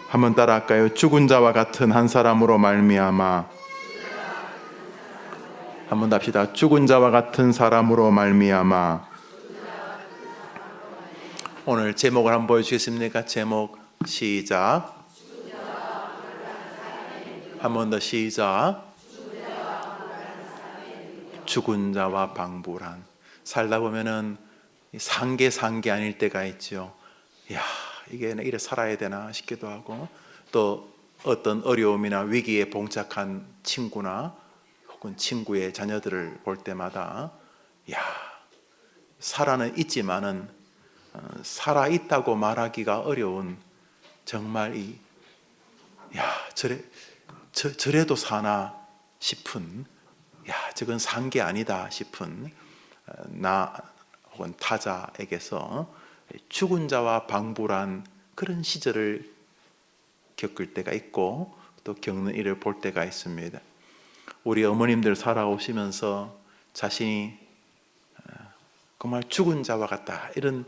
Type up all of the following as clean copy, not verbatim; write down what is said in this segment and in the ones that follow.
한번 따라할까요? 죽은 자와 같은 한 사람으로 말미암아. 한번 합시다. 죽은 자와 같은 사람으로 말미암아. 오늘 제목을 한번 보여주시겠습니까? 제목 시작. 한 번 더 시작. 죽은 자와 방불한. 살다 보면은 산게 아닐 때가 있죠. 야, 이게 이래 살아야 되나 싶기도 하고, 또 어떤 어려움이나 위기에 봉착한 친구나 혹은 친구의 자녀들을 볼 때마다 야, 살아는 있지만은 살아 있다고 말하기가 어려운, 정말 저래도 사나 싶은, 저건 산 게 아니다 싶은 나 혹은 타자에게서 죽은 자와 방불한 그런 시절을 겪을 때가 있고, 또 겪는 일을 볼 때가 있습니다. 우리 어머님들 살아오시면서 자신이 정말 죽은 자와 같다, 이런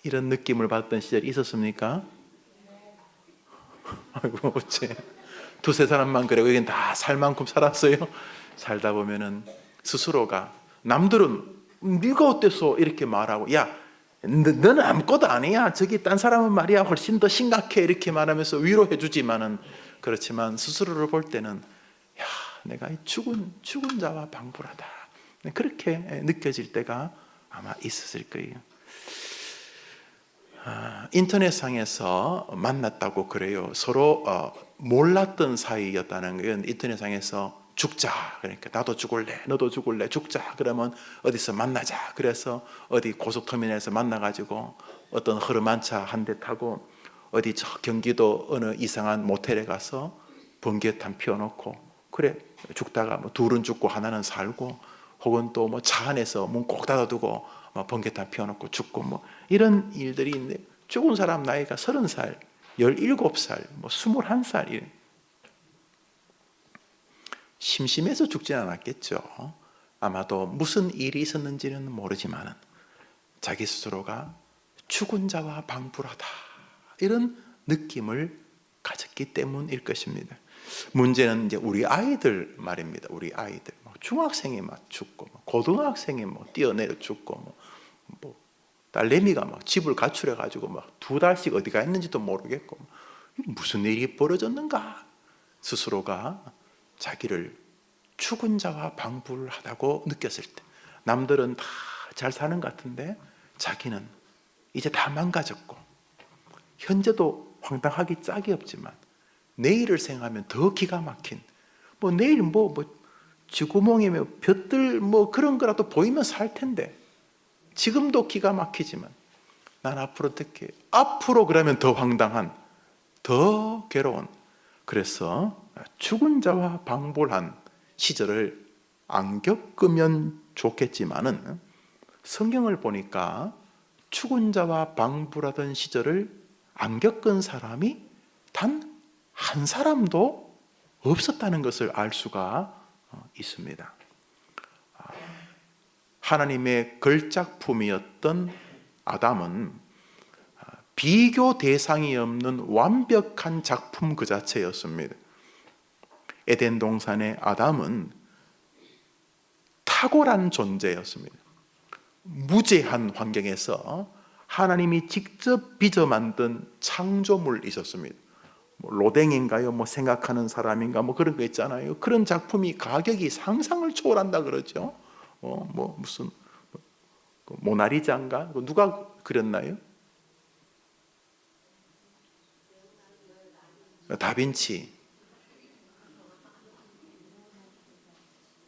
느낌을 받던 시절이 있었습니까? 아이고, 어째 두세 사람만 그래? 여긴 다 살 만큼 살았어요. 살다 보면은 스스로가, 남들은 네가 어땠어 이렇게 말하고, 야 너는 아무것도 아니야, 저기 딴 사람은 말이야 훨씬 더 심각해, 이렇게 말하면서 위로해 주지만은, 그렇지만 스스로를 볼 때는 야, 내가 죽은 자와 방불하다, 그렇게 느껴질 때가 아마 있었을 거예요. 인터넷상에서 만났다고 그래요. 서로 몰랐던 사이였다는 거예요. 인터넷상에서 죽자, 그러니까 나도 죽을래, 너도 죽을래, 죽자, 그러면 어디서 만나자. 그래서 어디 고속터미널에서 만나가지고 어떤 허름한 차 한 대 타고 어디 저 경기도 어느 이상한 모텔에 가서 번개탄 피워놓고, 그래 죽다가 뭐 둘은 죽고 하나는 살고, 혹은 또 뭐 차 안에서 문 꼭 닫아두고 번개탄 피워놓고 죽고, 뭐 이런 일들이 있는데, 죽은 사람 나이가 30살, 17살, 뭐 21살. 심심해서 죽진 않았겠죠. 아마도 무슨 일이 있었는지는 모르지만 자기 스스로가 죽은 자와 방불하다, 이런 느낌을 가졌기 때문일 것입니다. 문제는 이제 우리 아이들 말입니다. 우리 아이들, 중학생이 막 죽고, 고등학생이 뭐 뛰어내려 죽고, 뭐 딸내미가 막 집을 가출해 가지고 막 2달씩 어디 가 있는지도 모르겠고, 무슨 일이 벌어졌는가? 스스로가 자기를 죽은 자와 방불하다고 느꼈을 때, 남들은 다 잘 사는 것 같은데 자기는 이제 다 망가졌고, 현재도 황당하기 짝이 없지만 내일을 생각하면 더 기가 막힌, 뭐 내일 뭐 쥐구멍이며 볕들 뭐 그런 거라도 보이면 살 텐데, 지금도 기가 막히지만 난 앞으로 어떻게, 앞으로 그러면 더 황당한, 더 괴로운, 그래서 죽은 자와 방불한 시절을 안 겪으면 좋겠지만은, 성경을 보니까 죽은 자와 방불하던 시절을 안 겪은 사람이 단 한 사람도 없었다는 것을 알 수가 있습니다. 하나님의 걸작품이었던 아담은 비교 대상이 없는 완벽한 작품 그 자체였습니다. 에덴 동산의 아담은 탁월한 존재였습니다. 무제한 환경에서 하나님이 직접 빚어 만든 창조물이셨습니다. 뭐 로댕인가요? 뭐 생각하는 사람인가? 뭐 그런 거 있잖아요. 그런 작품이 가격이 상상을 초월한다 그러죠. 뭐 무슨 모나리자인가? 누가 그렸나요? 다빈치.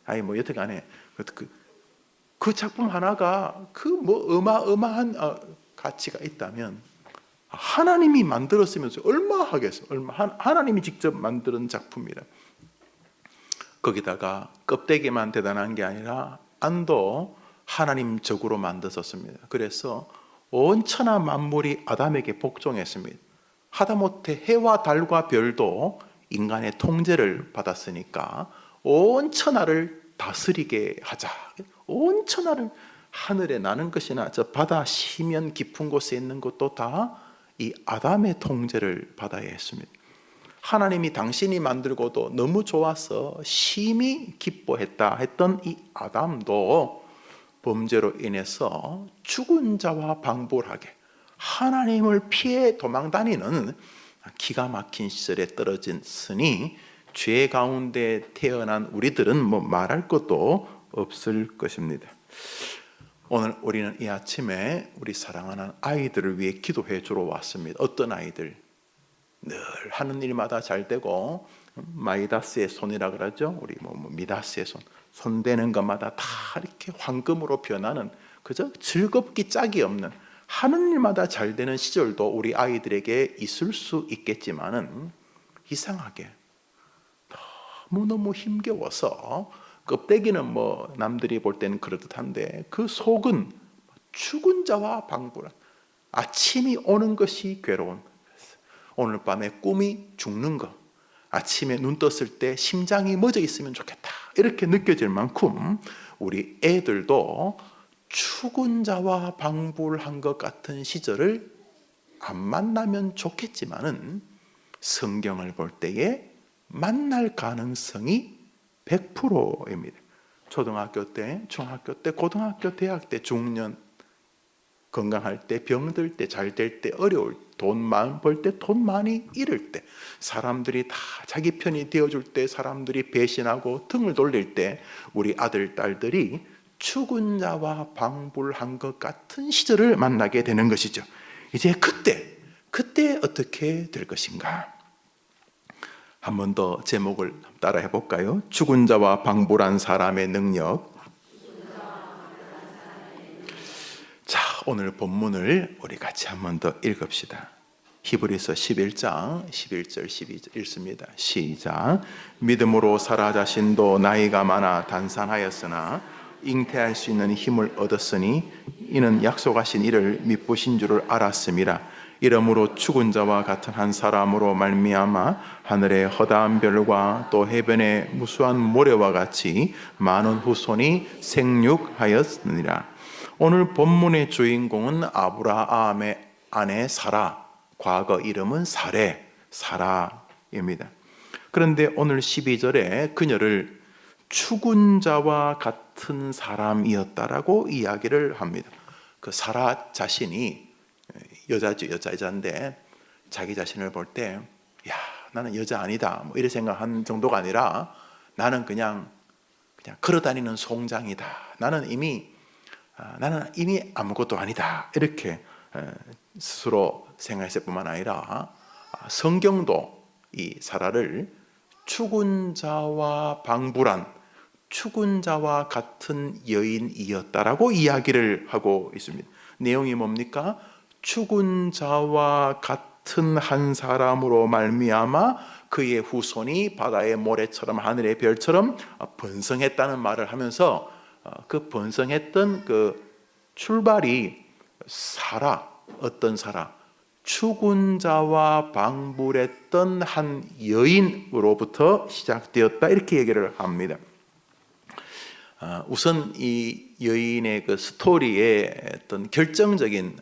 아니 뭐 여튼간에 그 작품 하나가 그 뭐 어마어마한 가치가 있다면, 하나님이 만들었으면서 얼마 하겠어? 하나님이 직접 만든 작품이라. 거기다가 껍데기만 대단한 게 아니라 안도 하나님적으로 만드셨습니다. 그래서 온 천하 만물이 아담에게 복종했습니다. 하다못해 해와 달과 별도 인간의 통제를 받았으니까 온 천하를 다스리게 하자. 온 천하를, 하늘에 나는 것이나 저 바다 시면 깊은 곳에 있는 것도 다 이 아담의 통제를 받아야 했습니다. 하나님이 당신이 만들고도 너무 좋아서 심히 기뻐했다 했던 이 아담도 범죄로 인해서 죽은 자와 방불하게 하나님을 피해 도망다니는 기가 막힌 시절에 떨어졌으니 죄 가운데 태어난 우리들은 뭐 말할 것도 없을 것입니다. 오늘 우리는 이 아침에 우리 사랑하는 아이들을 위해 기도해 주러 왔습니다. 어떤 아이들? 늘 하는 일마다 잘 되고 마이다스의 손이라 그러죠. 우리 미다스의 손 대는 것마다 다 이렇게 황금으로 변하는, 그저 즐겁기 짝이 없는, 하는 일마다 잘 되는 시절도 우리 아이들에게 있을 수 있겠지만은 이상하게 너무너무 힘겨워서 껍데기는 뭐 남들이 볼 때는 그럴듯한데 그 속은 죽은 자와 방불한, 아침이 오는 것이 괴로운, 오늘 밤에 꿈이 죽는 것, 아침에 눈 떴을 때 심장이 멎어 있으면 좋겠다 이렇게 느껴질 만큼 우리 애들도 죽은 자와 방불한 것 같은 시절을 안 만나면 좋겠지만은 성경을 볼 때에 만날 가능성이 100%입니다. 초등학교 때, 중학교 때, 고등학교, 대학 때, 중년, 건강할 때, 병들 때, 잘 될 때, 어려울 때, 돈 많이 벌 때, 돈 많이 잃을 때, 사람들이 다 자기 편이 되어줄 때, 사람들이 배신하고 등을 돌릴 때 우리 아들, 딸들이 죽은 자와 방불한 것 같은 시절을 만나게 되는 것이죠. 이제 그때 어떻게 될 것인가? 한 번 더 제목을 따라 해볼까요? 죽은 자와 방불한 사람의 능력. 자, 오늘 본문을 우리 같이 한 번 더 읽읍시다. 히브리서 11장 11절 12절 읽습니다. 시작. 믿음으로 사라 자신도 나이가 많아 단산하였으나 잉태할 수 있는 힘을 얻었으니 이는 약속하신 이를 미쁘신 줄을 알았음이라. 이러므로 죽은 자와 같은 한 사람으로 말미암아 하늘의 허다한 별과 또 해변의 무수한 모래와 같이 많은 후손이 생육하였느니라. 오늘 본문의 주인공은 아브라함의 아내 사라, 과거 이름은 사라입니다. 그런데 오늘 12절에 그녀를 죽은 자와 같은 사람이었다라고 이야기를 합니다. 그 사라 자신이 여자인데 자기 자신을 볼 때, 야, 나는 여자 아니다, 뭐 이런 생각한 정도가 아니라 나는 그냥 걸어다니는 송장이다. 나는 이미 아무것도 아니다. 이렇게 스스로 생각했을 뿐만 아니라 성경도 이 사라를 죽은 자와 방불한, 죽은 자와 같은 여인이었다라고 이야기를 하고 있습니다. 내용이 뭡니까? 죽은 자와 같은 한 사람으로 말미암아 그의 후손이 바다의 모래처럼 하늘의 별처럼 번성했다는 말을 하면서 그 번성했던 그 출발이 어떤 사라, 죽은 자와 방불했던 한 여인으로부터 시작되었다 이렇게 얘기를 합니다. 우선 이 여인의 그 스토리의 어떤 결정적인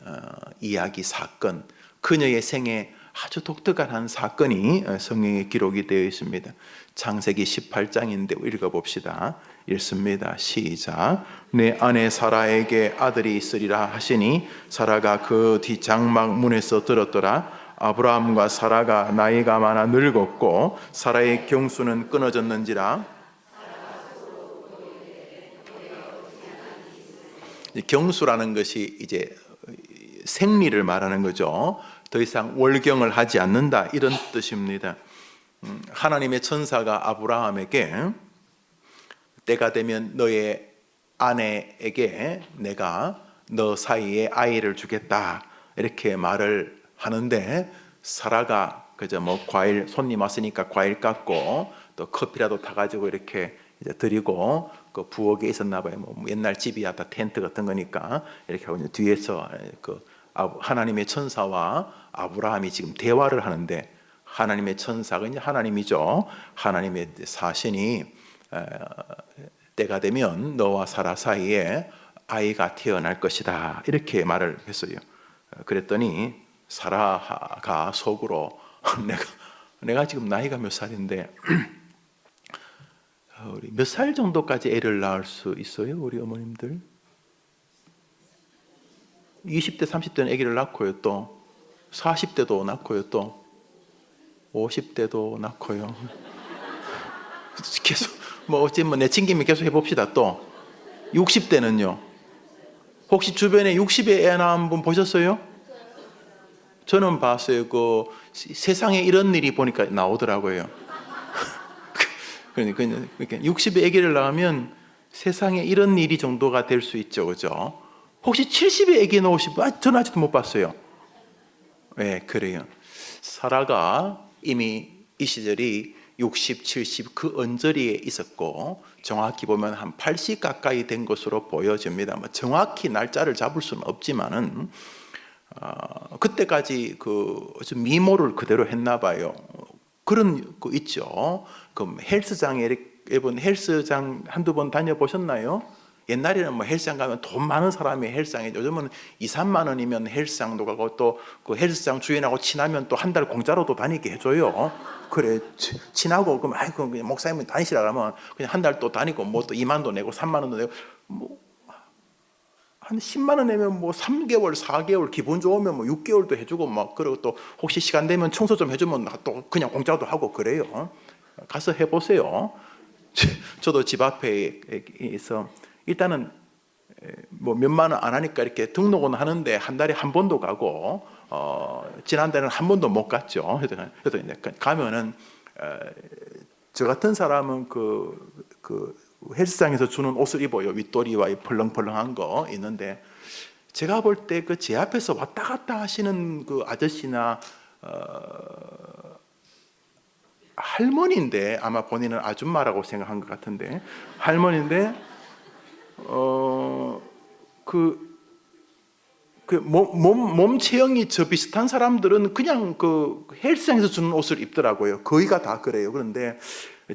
이야기 사건, 그녀의 생에 아주 독특한 한 사건이 성경에 기록이 되어 있습니다. 창세기 18장인데 읽어봅시다. 읽습니다. 시작. 내 아내 사라에게 아들이 있으리라 하시니 사라가 그 뒤 장막 문에서 들었더라. 아브라함과 사라가 나이가 많아 늙었고 사라의 경수는 끊어졌는지라. 경수라는 것이 이제 생리를 말하는 거죠. 더 이상 월경을 하지 않는다 이런 뜻입니다. 하나님의 천사가 아브라함에게 때가 되면 너의 아내에게 내가 너 사이에 아이를 주겠다 이렇게 말을 하는데, 사라가 그저 뭐 과일, 손님 왔으니까 과일 깎고 또 커피라도 타가지고 이렇게 이제 드리고, 그 부엌에 있었나 봐요. 뭐 옛날 집이야 다 텐트 같은 거니까 이렇게 하고 이제 뒤에서 그 하나님의 천사와 아브라함이 지금 대화를 하는데, 하나님의 천사가 이제 하나님이죠. 하나님의 사신이 때가 되면 너와 사라 사이에 아이가 태어날 것이다 이렇게 말을 했어요. 그랬더니 사라가 속으로 내가 지금 나이가 몇 살인데 우리 몇 살 정도까지 애를 낳을 수 있어요? 우리 어머님들 20대 30대는 아기를 낳고요, 또 40대도 낳고요, 또 50대도 낳고요. 계속 뭐 어찌면 내친김에 계속 해봅시다. 또 60대는요? 혹시 주변에 60에 애 낳은 분 보셨어요? 저는 봤어요. 그 세상에 이런 일이 보니까 나오더라고요. 그러니까 60에 아기를 낳으면 세상에 이런 일이 정도가 될 수 있죠, 그죠? 혹시 70에 아기 낳으신 분? 저는 아직도 못 봤어요. 네, 그래요. 사라가 이미 이 시절이 60, 70 그 언저리에 있었고 정확히 보면 한 80 가까이 된 것으로 보여집니다. 뭐 정확히 날짜를 잡을 수는 없지만은 그때까지 그 미모를 그대로 했나 봐요. 그런 거 있죠. 그 헬스장에 여러분 헬스장 한두 번 다녀보셨나요? 옛날에는 뭐 헬스장 가면 돈 많은 사람이 헬스장에, 요즘은 2, 3만 원이면 헬스장도 가고 또 그 헬스장 주인하고 친하면 또 한 달 공짜로도 다니게 해줘요. 그래 친하고 그럼 아이고 그냥 목사님은 다니시라 그러면 그냥 한 달 또 다니고 뭐 또 2만도 내고 3만 원도 내고 뭐 한 10만 원 내면 뭐 3개월, 4개월 기분 좋으면 뭐 6개월도 해주고 막 그리고 또 혹시 시간 되면 청소 좀 해주면 또 그냥 공짜도 하고 그래요. 가서 해보세요. 저도 집 앞에 있어 일단은 뭐 몇만 원 안 하니까 이렇게 등록은 하는데 한 달에 한 번도 가고 지난달에는 한 번도 못 갔죠. 그래서 이제 가면은 저 같은 사람은 그 헬스장에서 주는 옷을 입어요. 윗도리와 이 펄렁펄렁한 거 있는데 제가 볼 때 그 제 앞에서 왔다 갔다 하시는 그 아저씨나 할머니인데 아마 본인은 아줌마라고 생각한 것 같은데 할머니인데 몸 체형이 저 비슷한 사람들은 그냥 그 헬스장에서 주는 옷을 입더라고요. 거의가 다 그래요. 그런데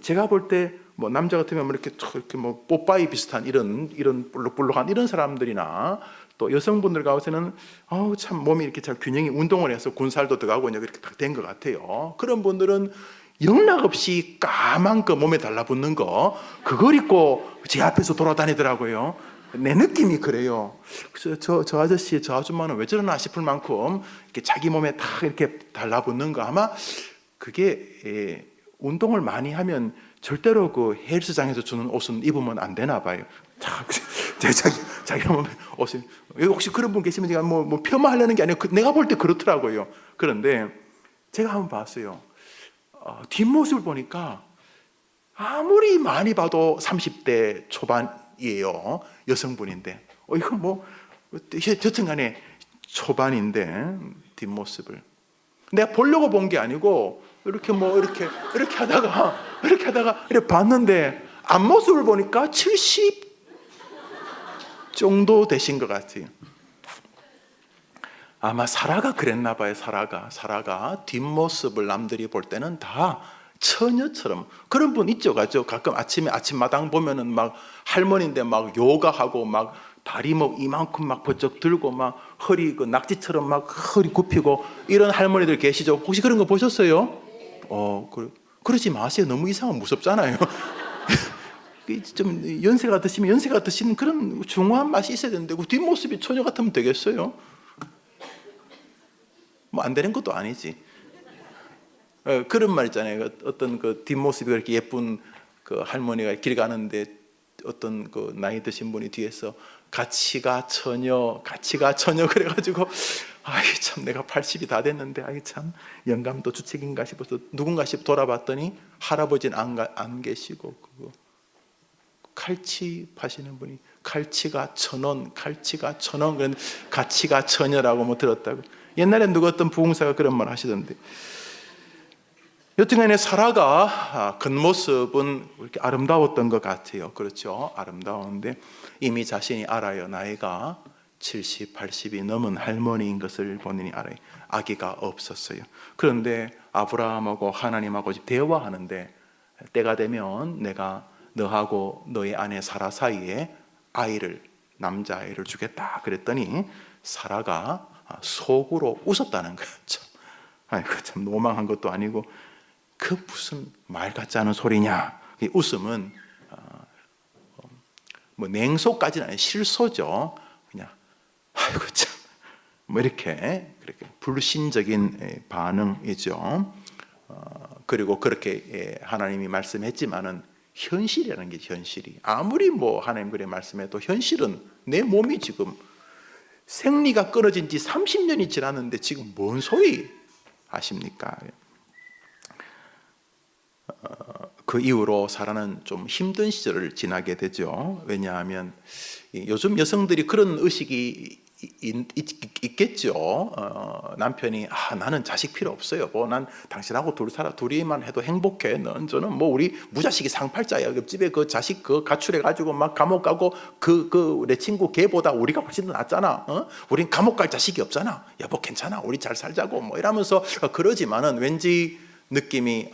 제가 볼 때 뭐 남자 같으면 뭐 이렇게 뭐 뽀빠이 비슷한 이런 볼록볼록한 이런 사람들이나 또 여성분들 가운데는 아우 참 몸이 이렇게 잘 균형이 운동을 해서 군살도 들어가고 이렇게 딱 된 것 같아요. 그런 분들은 영락없이 까만 거 몸에 달라붙는 거 그걸 입고 제 앞에서 돌아다니더라고요. 내 느낌이 그래요. 그래서 저 아저씨, 저 아줌마는 왜 저러나 싶을 만큼 이렇게 자기 몸에 다 이렇게 달라붙는 거 아마 그게 운동을 많이 하면 절대로 그 헬스장에서 주는 옷은 입으면 안 되나 봐요. 자기 몸에 옷을 혹시 그런 분 계시면 제가 뭐 폄하하려는 게 아니고 내가 볼 때 그렇더라고요. 그런데 제가 한번 봤어요. 뒷모습을 보니까 아무리 많이 봐도 30대 초반이에요. 여성분인데 이거 뭐 여튼간에 초반인데 뒷모습을 내가 보려고 본 게 아니고 이렇게 하다가 이렇게 봤는데 앞모습을 보니까 70 정도 되신 것 같아요. 아마 사라가 그랬나 봐요. 사라가 뒷모습을 남들이 볼 때는 다 처녀처럼 그런 분 있죠. 가끔 아침에 아침마당 보면은 막 할머니인데 막 요가하고 막 다리 뭐 이만큼 막 번쩍 들고 막 허리 그 낙지처럼 막 허리 굽히고 이런 할머니들 계시죠. 혹시 그런 거 보셨어요? 그러지 마세요. 너무 이상하고 무섭잖아요. 좀 연세가 드시는 그런 중후한 맛이 있어야 되는데 그 뒷모습이 처녀 같으면 되겠어요? 뭐 안 되는 것도 아니지. 그런 말 있잖아요. 어떤 그 뒷모습이 그렇게 예쁜 그 할머니가 길 가는데 어떤 그 나이 드신 분이 뒤에서 같이 가 처녀 그래가지고 아이 참 내가 80이 다 됐는데 아이 참 영감도 주책인가 싶어서 누군가 싶어 돌아봤더니 할아버지는 안 계시고 그거 칼치 파시는 분이 칼치가 1,000원 그런 가치가 처녀라고 뭐 들었다고. 옛날에 누가 어떤 부흥사가 그런 말 하시던데. 여튼간에 사라가 겉모습은 이렇게 아름다웠던 것 같아요. 그렇죠? 아름다운데 이미 자신이 알아요. 나이가 70, 80이 넘은 할머니인 것을 본인이 알아요. 아기가 없었어요. 그런데 아브라함하고 하나님하고 대화하는데 때가 되면 내가 너하고 너의 아내 사라 사이에 남자아이를 주겠다 그랬더니 사라가 속으로 웃었다는 거예요. 참, 아이고, 참 노망한 것도 아니고 그 무슨 말 같지 않은 소리냐. 이 웃음은 뭐 냉소까지는 아니에요. 실소죠. 그냥 아이고 참, 뭐 이렇게 그렇게 불신적인 반응이죠. 그리고 그렇게 하나님이 말씀했지만은 현실이라는 게 현실이 아무리 뭐 하나님 그래 말씀해도 현실은 내 몸이 지금 생리가 끊어진 지 30년이 지났는데 지금 뭔 소리 아십니까? 그 이후로 사라는 좀 힘든 시절을 지나게 되죠. 왜냐하면 요즘 여성들이 그런 의식이 있겠죠. 남편이 나는 자식 필요 없어요. 뭐 난 당신하고 둘이만 해도 행복해. 저는 뭐 우리 무자식이 상팔자야. 옆집에 그 자식 그 가출해 가지고 막 감옥 가고 내 친구 걔보다 우리가 훨씬 더 낫잖아. 우린 감옥 갈 자식이 없잖아. 여보 괜찮아. 우리 잘 살자고 뭐 이러면서 그러지만은 왠지 느낌이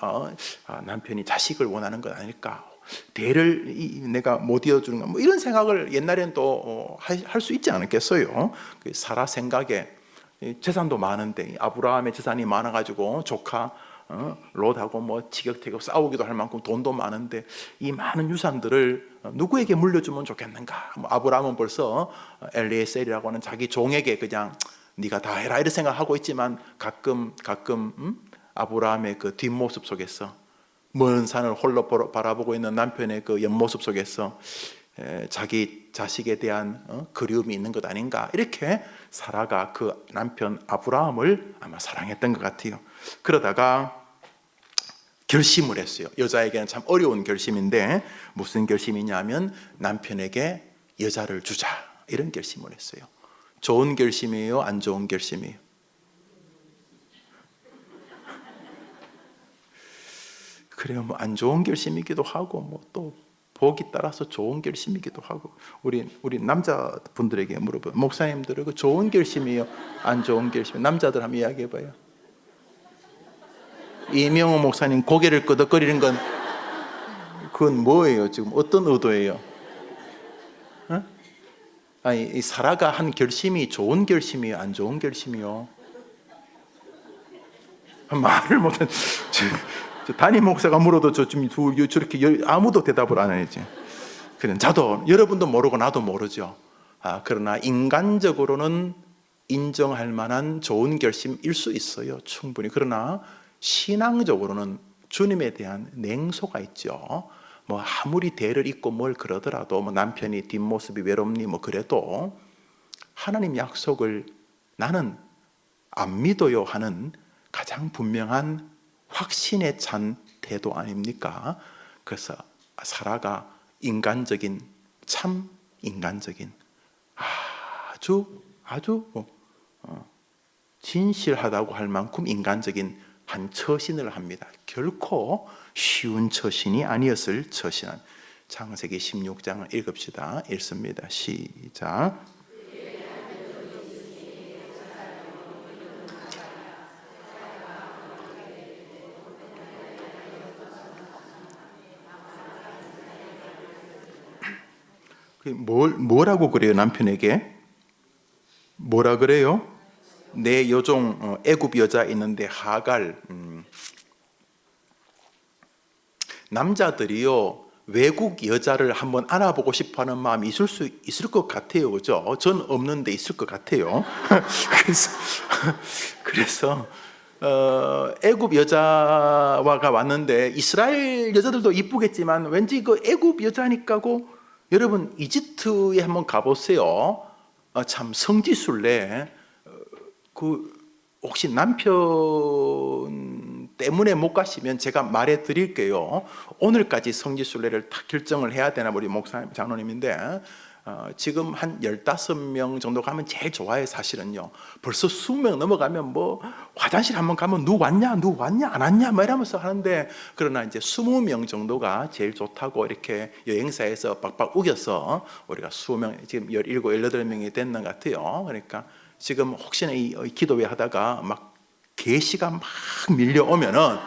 남편이 자식을 원하는 건 아닐까. 대를 내가 못 이어주는가 뭐 이런 생각을 옛날에는 또 할 수 있지 않았겠어요. 사라 생각에 재산도 많은데 아브라함의 재산이 많아가지고 조카 롯하고 뭐 티격태격 싸우기도 할 만큼 돈도 많은데 이 많은 유산들을 누구에게 물려주면 좋겠는가. 뭐 아브라함은 벌써 엘리에셀이라고 하는 자기 종에게 그냥 네가 다 해라 이런 생각하고 있지만 가끔 아브라함의 그 뒷모습 속에서 먼 산을 홀로 바라보고 있는 남편의 그 옆모습 속에서 자기 자식에 대한 그리움이 있는 것 아닌가. 이렇게 사라가 그 남편 아브라함을 아마 사랑했던 것 같아요. 그러다가 결심을 했어요. 여자에게는 참 어려운 결심인데 무슨 결심이냐면 남편에게 여자를 주자 이런 결심을 했어요. 좋은 결심이에요? 안 좋은 결심이에요? 그래요. 뭐 안 좋은 결심이기도 하고 뭐 또 복이 따라서 좋은 결심이기도 하고 우리 남자분들에게 물어봐요. 목사님들은 그 좋은 결심이에요? 안 좋은 결심이에요? 남자들 한번 이야기해봐요. 이명호 목사님 고개를 끄덕거리는 건 그건 뭐예요? 지금 어떤 의도예요? 아니 이 사라가 한 결심이 좋은 결심이에요? 안 좋은 결심이요? 말을 못한 담임 목사가 물어도 저렇게 아무도 대답을 안 해야지. 그래, 저도 여러분도 모르고 나도 모르죠. 그러나 인간적으로는 인정할 만한 좋은 결심일 수 있어요. 충분히. 그러나 신앙적으로는 주님에 대한 냉소가 있죠. 뭐 아무리 대를 잇고 뭘 그러더라도 뭐 남편이 뒷모습이 외롭니 뭐 그래도 하나님 약속을 나는 안 믿어요 하는 가장 분명한 확신에 찬 태도 아닙니까? 그래서 사라가 인간적인 참 인간적인 아주 진실하다고 할 만큼 인간적인 한 처신을 합니다. 결코 쉬운 처신이 아니었을 처신한 창세기 16장을 읽읍시다. 읽습니다. 시작. 뭐라고 그래요? 남편에게 뭐라 그래요? 내 여종 애굽 여자 있는데 하갈. 남자들이요 외국 여자를 한번 알아보고 싶어하는 마음이 있을 것 같아요, 그죠? 전 없는데 있을 것 같아요. 그래서 애굽 여자가 왔는데 이스라엘 여자들도 이쁘겠지만 왠지 그 애굽 여자니까고. 여러분 이집트에 한번 가보세요. 참 성지순례. 혹시 남편 때문에 못 가시면 제가 말해 드릴게요. 오늘까지 성지순례를 다 결정을 해야 되나 우리 목사님 장로님인데 지금 한 15명 정도 가면 제일 좋아요. 사실은요. 벌써 20명 넘어가면 뭐 화장실 한번 가면 누구 왔냐 안 왔냐 뭐 이러면서 하는데 그러나 이제 20명 정도가 제일 좋다고 이렇게 여행사에서 빡빡 우겨서 우리가 20명 지금 17, 18명이 됐는 것 같아요. 그러니까 지금 혹시나 이 기도회 하다가 막 계시가 막 밀려오면은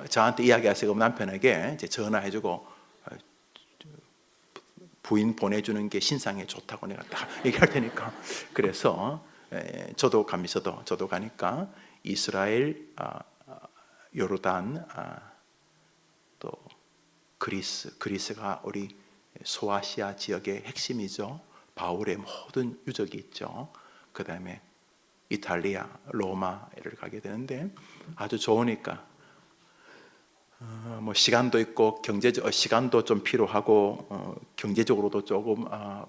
저한테 이야기하시고 남편에게 이제 전화해주고 부인 보내주는 게 신상에 좋다고 내가 딱 얘기할 테니까. 그래서 저도 저도 가니까 이스라엘, 요르단, 또 그리스가 우리 소아시아 지역의 핵심이죠. 바울의 모든 유적이 있죠. 그 다음에 이탈리아, 로마를 가게 되는데 아주 좋으니까 뭐 시간도 있고 시간도 좀 필요하고 경제적으로도 조금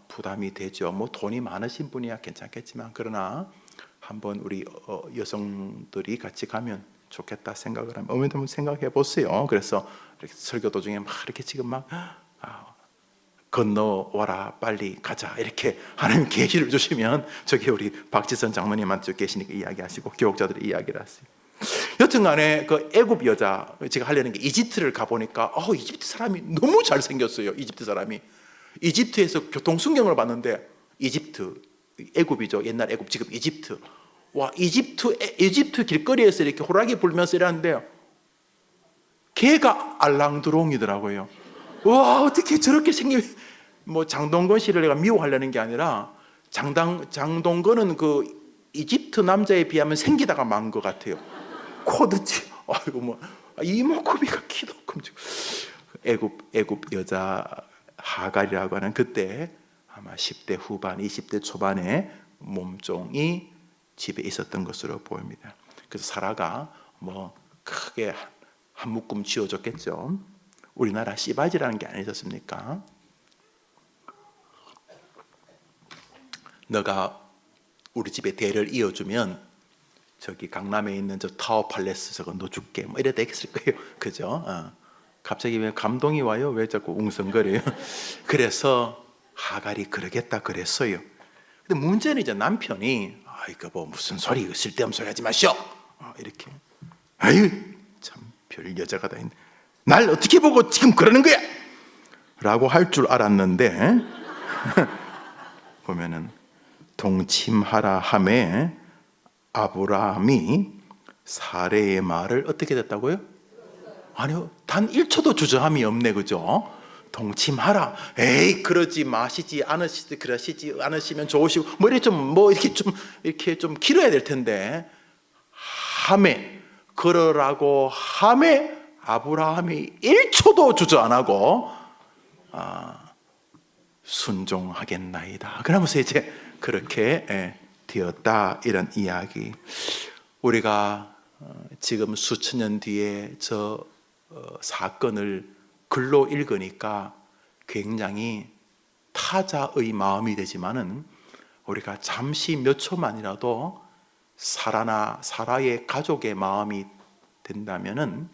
부담이 되죠. 뭐 돈이 많으신 분이야 괜찮겠지만 그러나 한번 우리 여성들이 같이 가면 좋겠다 생각을 하면 어머니도 한번 생각해 보세요. 그래서 이렇게 설교 도중에 막 이렇게 지금 막 건너와라 빨리 가자 이렇게 하나님 계시를 주시면 저기 우리 박지선 장로님한테 계시니까 이야기하시고 교육자들이 이야기를 하세요. 여튼간에 그 애굽 여자 제가 하려는 게 이집트를 가보니까 이집트 사람이 너무 잘생겼어요. 이집트 사람이 이집트에서 교통순경을 봤는데 애굽이죠. 옛날 애굽 지금 이집트. 와 이집트 길거리에서 이렇게 호랑이 불면서 이러는데 걔가 알랑드롱이더라고요. 와 어떻게 저렇게 뭐 장동건 씨를 내가 미워하려는 게 아니라 장동건은 그 이집트 남자에 비하면 생기다가 만 것 같아요. 코드치 아이고 뭐 이목구비가 키도 큼직. 애굽 여자 하갈이라고 하는 그때 아마 10대 후반 20대 초반에 몸종이 집에 있었던 것으로 보입니다. 그래서 사라가 뭐 크게 한 묶음 쥐어줬겠죠. 우리나라 씨바지라는 게 아니었습니까? 너가 우리 집에 대를 이어주면 저기 강남에 있는 저 타워 팔레스 저거 너 줄게 뭐 이래 되겠을 거예요. 그죠? 갑자기 왜 감동이 와요? 왜 자꾸 웅성거려요? 그래서 하갈이 그러겠다 그랬어요. 근데 문제는 이제 남편이 이거 뭐 무슨 소리 쓸데없는 소리 하지 마시오. 이렇게 아유 참 별 여자가 다 있네. 날 어떻게 보고 지금 그러는 거야? 라고 할 줄 알았는데 보면은 동침하라 함에 아브라함이 사레의 말을 어떻게 됐다고요? 아니요 단 1초도 주저함이 없네. 그죠? 동침하라. 에이 그러지 마시지 그러시지 않으시면 좋으시고 뭐 이렇게 좀 길어야 될 텐데 함에 그러라고 함에 아브라함이 1초도 주저 안 하고 순종하겠나이다. 그러면서 이제 그렇게 되었다 이런 이야기. 우리가 지금 수천 년 뒤에 저 사건을 글로 읽으니까 굉장히 타자의 마음이 되지만은 우리가 잠시 몇 초만이라도 사라의 가족의 마음이 된다면은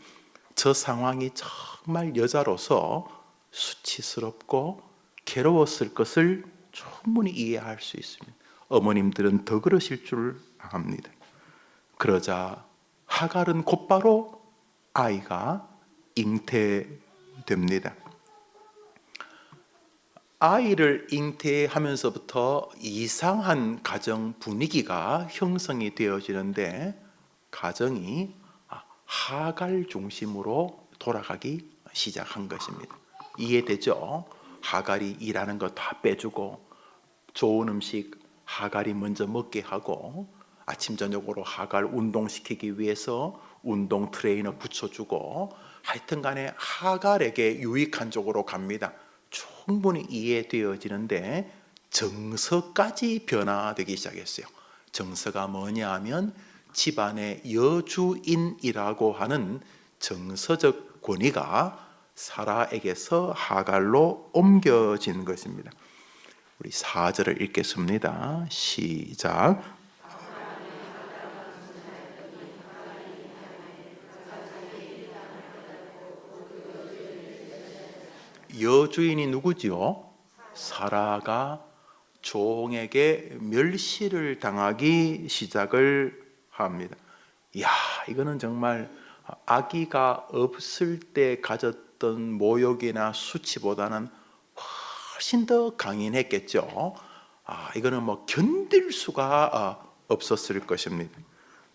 저 상황이 정말 여자로서 수치스럽고 괴로웠을 것을 충분히 이해할 수 있습니다. 어머님들은 더 그러실 줄 압니다. 그러자 하갈은 곧바로 아이가 잉태됩니다. 아이를 잉태하면서부터 이상한 가정 분위기가 형성이 되어지는데 가정이 하갈 중심으로 돌아가기 시작한 것입니다. 이해되죠? 하갈이 일하는 거 다 빼주고 좋은 음식 하갈이 먼저 먹게 하고 아침 저녁으로 하갈 운동시키기 위해서 운동 트레이너 붙여주고 하여튼 간에 하갈에게 유익한 쪽으로 갑니다. 충분히 이해되어지는데 정서까지 변화되기 시작했어요. 정서가 뭐냐 하면 집안의 여주인이라고 하는 정서적 권위가 사라에게서 하갈로 옮겨진 것입니다. 우리 4절을 읽겠습니다. 시작. 여주인이 누구지요? 사라가 종에게 멸시를 당하기 시작을 합니다. 이야, 이거는 정말 아기가 없을 때 가졌던 모욕이나 수치보다는 훨씬 더 강인했겠죠. 이거는 뭐 견딜 수가 없었을 것입니다.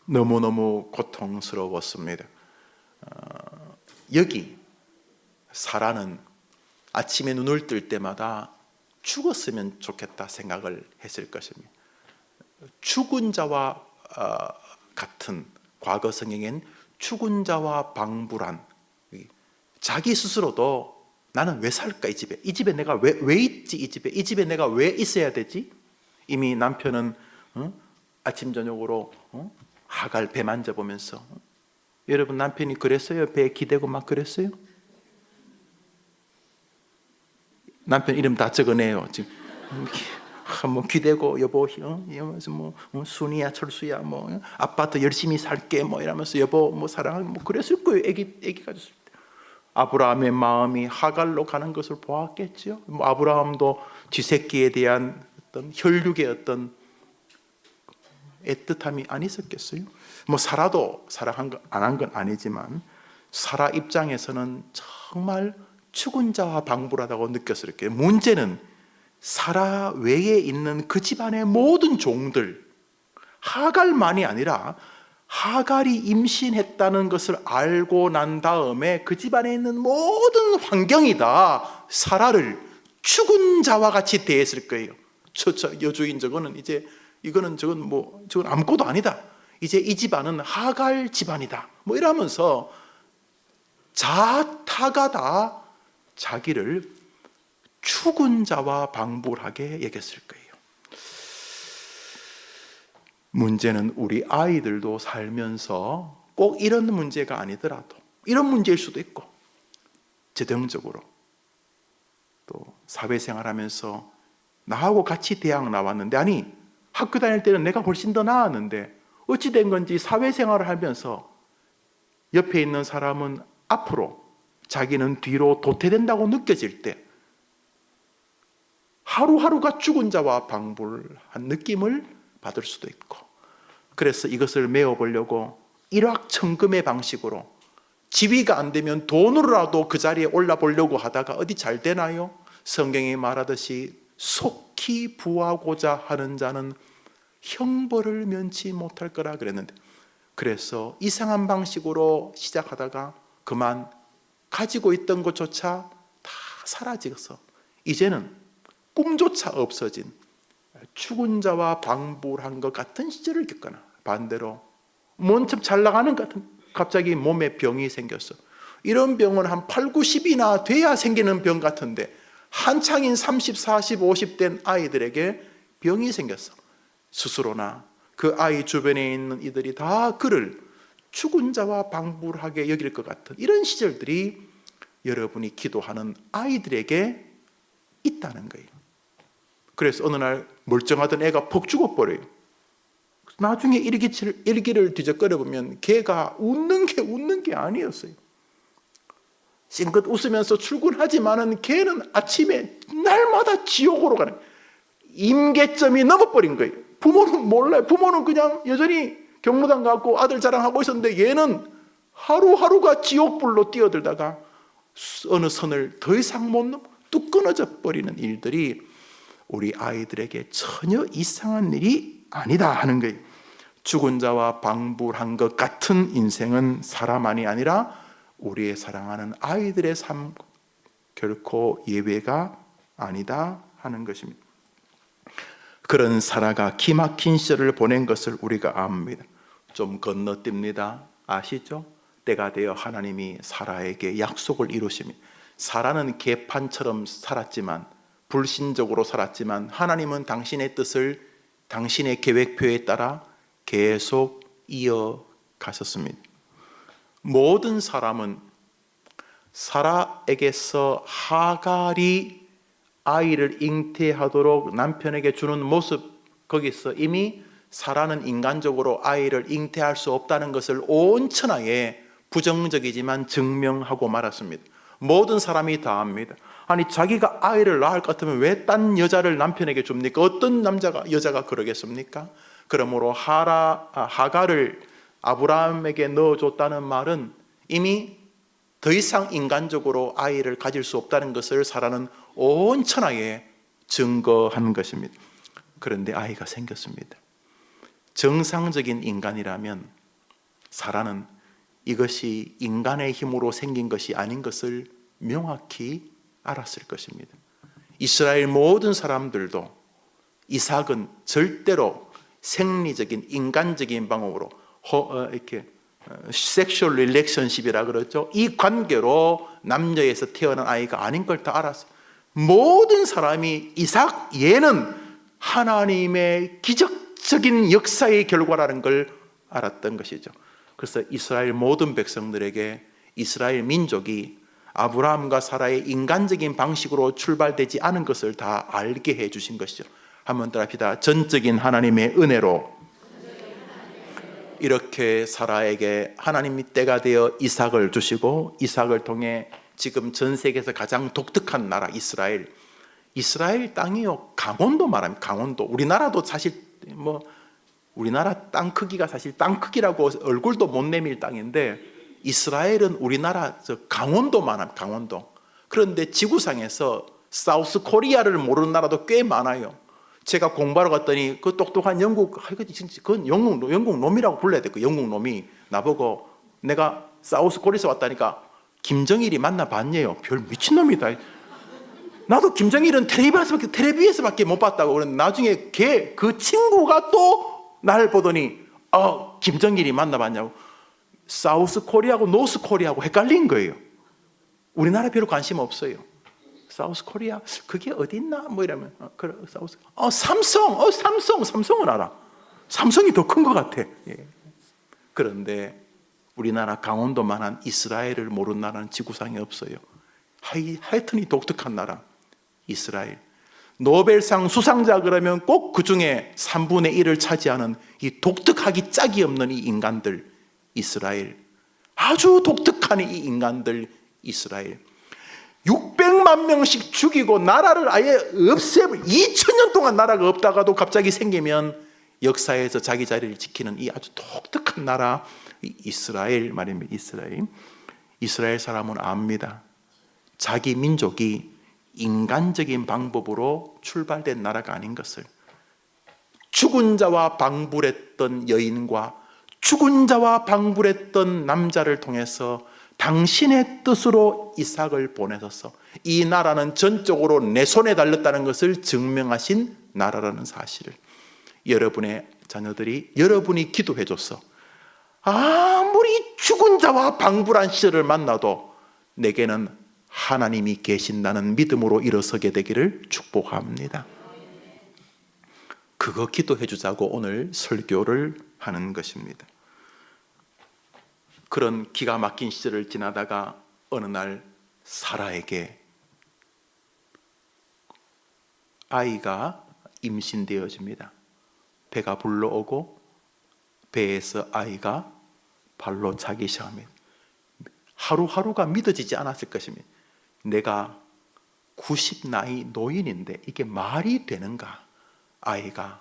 너무너무 고통스러웠습니다. 여기 사라는 아침에 눈을 뜰 때마다 죽었으면 좋겠다 생각을 했을 것입니다. 죽은 자와 같은, 과거 성경엔 죽은 자와 방불한, 자기 스스로도 나는 왜 살까 이 집에 내가 왜 있지, 이 집에 내가 왜 있어야 되지. 이미 남편은 아침 저녁으로 하갈 배 만져보면서, 여러분 남편이 그랬어요? 배 기대고 막 그랬어요? 남편 이름 다 적어내요 지금. 뭐 기대고 여보, 이러면서 뭐 순이야 철수야 뭐 아빠도 열심히 살게 뭐 이러면서 여보 뭐 사랑하고 뭐 그랬을 거예요. 애기 가졌을 때. 아브라함의 마음이 하갈로 가는 것을 보았겠죠. 뭐 아브라함도 쥐새끼에 대한 어떤 혈육의 어떤 애틋함이 안 있었겠어요? 뭐 사라도 사랑한 거 안 한 건 아니지만 사라 입장에서는 정말 죽은 자와 방불하다고 느꼈을 거예요. 문제는 사라 외에 있는 그 집안의 모든 종들, 하갈만이 아니라 하갈이 임신했다는 것을 알고 난 다음에 그 집안에 있는 모든 환경이 다 사라를 죽은 자와 같이 대했을 거예요. 여주인 저거는 저건 아무것도 아니다. 이제 이 집안은 하갈 집안이다. 뭐 이러면서 자타가 다 자기를 죽은 자와 방불하게 여겼을 거예요. 문제는 우리 아이들도 살면서 꼭 이런 문제가 아니더라도 이런 문제일 수도 있고, 재정적으로 또 사회생활하면서 나하고 같이 대학 나왔는데, 아니 학교 다닐 때는 내가 훨씬 더 나았는데 어찌 된 건지 사회생활을 하면서 옆에 있는 사람은 앞으로, 자기는 뒤로 도태된다고 느껴질 때 하루하루가 죽은 자와 방불한 느낌을 받을 수도 있고, 그래서 이것을 메워보려고 일확천금의 방식으로 지위가 안 되면 돈으로라도 그 자리에 올라보려고 하다가 어디 잘 되나요? 성경이 말하듯이 속히 부하고자 하는 자는 형벌을 면치 못할 거라 그랬는데, 그래서 이상한 방식으로 시작하다가 그만 가지고 있던 것조차 다 사라져서 이제는 꿈조차 없어진 죽은 자와 방불한 것 같은 시절을 겪거나, 반대로 먼저 잘 나가는 것 같은 갑자기 몸에 병이 생겼어. 이런 병은 한 8, 90이나 돼야 생기는 병 같은데 한창인 30, 40, 50 된 아이들에게 병이 생겼어. 스스로나 그 아이 주변에 있는 이들이 다 그를 죽은 자와 방불하게 여길 것 같은 이런 시절들이 여러분이 기도하는 아이들에게 있다는 거예요. 그래서 어느 날 멀쩡하던 애가 퍽 죽어버려요. 나중에 일기를 뒤적거려 보면 걔가 웃는 게 아니었어요. 싱긋 웃으면서 출근하지만은 걔는 아침에 날마다 지옥으로 가는, 임계점이 넘어버린 거예요. 부모는 몰라요. 부모는 그냥 여전히 경무당 가고 아들 자랑하고 있었는데 얘는 하루하루가 지옥불로 뛰어들다가 어느 선을 더 이상 못 넘어 뚝 끊어져 버리는 일들이 우리 아이들에게 전혀 이상한 일이 아니다 하는 거예요. 죽은 자와 방불한 것 같은 인생은 사람만이 아니라 우리의 사랑하는 아이들의 삶 결코 예외가 아니다 하는 것입니다. 그런 사라가 기막힌 시절을 보낸 것을 우리가 압니다. 좀 건너뜁니다. 아시죠? 때가 되어 하나님이 사라에게 약속을 이루십니다. 사라는 개판처럼 살았지만, 불신적으로 살았지만 하나님은 당신의 뜻을 당신의 계획표에 따라 계속 이어가셨습니다. 모든 사람은 사라에게서 하갈이 아이를 잉태하도록 남편에게 주는 모습, 거기서 이미 사라는 인간적으로 아이를 잉태할 수 없다는 것을 온 천하에 부정적이지만 증명하고 말았습니다. 모든 사람이 다 압니다. 아니 자기가 아이를 낳을 것 같으면 왜 딴 여자를 남편에게 줍니까? 어떤 여자가 그러겠습니까? 그러므로 하갈을 아브라함에게 넣어줬다는 말은 이미 더 이상 인간적으로 아이를 가질 수 없다는 것을 사라는 온 천하에 증거한 것입니다. 그런데 아이가 생겼습니다. 정상적인 인간이라면 사라는 이것이 인간의 힘으로 생긴 것이 아닌 것을 명확히 알았을 것입니다. 이스라엘 모든 사람들도 이삭은 절대로 생리적인 인간적인 방법으로 이렇게 섹슈얼 릴레이션십이라 그러죠. 이 관계로 남녀에서 태어난 아이가 아닌 걸 다 알았어요. 모든 사람이 이삭 얘는 하나님의 기적적인 역사의 결과라는 걸 알았던 것이죠. 그래서 이스라엘 모든 백성들에게 이스라엘 민족이 아브라함과 사라의 인간적인 방식으로 출발되지 않은 것을 다 알게 해 주신 것이죠. 한번 따라합시다. 전적인 하나님의 은혜로 이렇게 사라에게 하나님이 때가 되어 이삭을 주시고, 이삭을 통해 지금 전 세계에서 가장 독특한 나라 이스라엘 땅이요, 강원도 말합니다. 강원도. 우리나라도 사실 뭐 우리나라 땅 크기가 사실 땅 크기라고 얼굴도 못 내밀 땅인데, 이스라엘은 우리나라 강원도만 합니다. 강원도. 그런데 지구상에서 사우스 코리아를 모르는 나라도 꽤 많아요. 제가 공부하러 갔더니 그 똑똑한 그건 영국 놈이라고 불러야 돼. 그 영국 놈이 나보고, 내가 사우스 코리아에서 왔다니까 김정일이 만나봤냐요. 별 미친놈이다. 나도 김정일은 텔레비에서밖에 못 봤다고. 그런데 나중에 그 친구가 또 날 보더니 김정일이 만나봤냐고. 사우스 코리아하고 노스 코리아하고 헷갈린 거예요. 우리나라 별로 관심 없어요. 사우스 코리아 그게 어디 있나 뭐 이러면 그래, 사우스 삼성은 알아. 삼성이 더 큰 것 같아. 예. 그런데 우리나라 강원도만한 이스라엘을 모르는 나라는 지구상에 없어요. 하여튼 이 독특한 나라 이스라엘. 노벨상 수상자 그러면 꼭 그 중에 3분의 1을 차지하는 이 독특하기 짝이 없는 이 인간들 이스라엘. 아주 독특한 이 인간들 이스라엘. 600만 명씩 죽이고 나라를 아예 없애버려. 2000년 동안 나라가 없다가도 갑자기 생기면 역사에서 자기 자리를 지키는 이 아주 독특한 나라 이스라엘 말입니다. 이스라엘 사람은 압니다. 자기 민족이 인간적인 방법으로 출발된 나라가 아닌 것을. 죽은 자와 방불했던 여인과 죽은 자와 방불했던 남자를 통해서 당신의 뜻으로 이삭을 보내셔서 이 나라는 전적으로 내 손에 달렸다는 것을 증명하신 나라라는 사실을 여러분의 자녀들이 여러분이 기도해줘서 아무리 죽은 자와 방불한 시절을 만나도 내게는 하나님이 계신다는 믿음으로 일어서게 되기를 축복합니다. 그거 기도해 주자고 오늘 설교를 하는 것입니다. 그런 기가 막힌 시절을 지나다가 어느 날 사라에게 아이가 임신되어집니다. 배가 불러오고 배에서 아이가 발로 차기 시작합니다. 하루하루가 믿어지지 않았을 것입니다. 내가 90 나이 노인인데 이게 말이 되는가? 아이가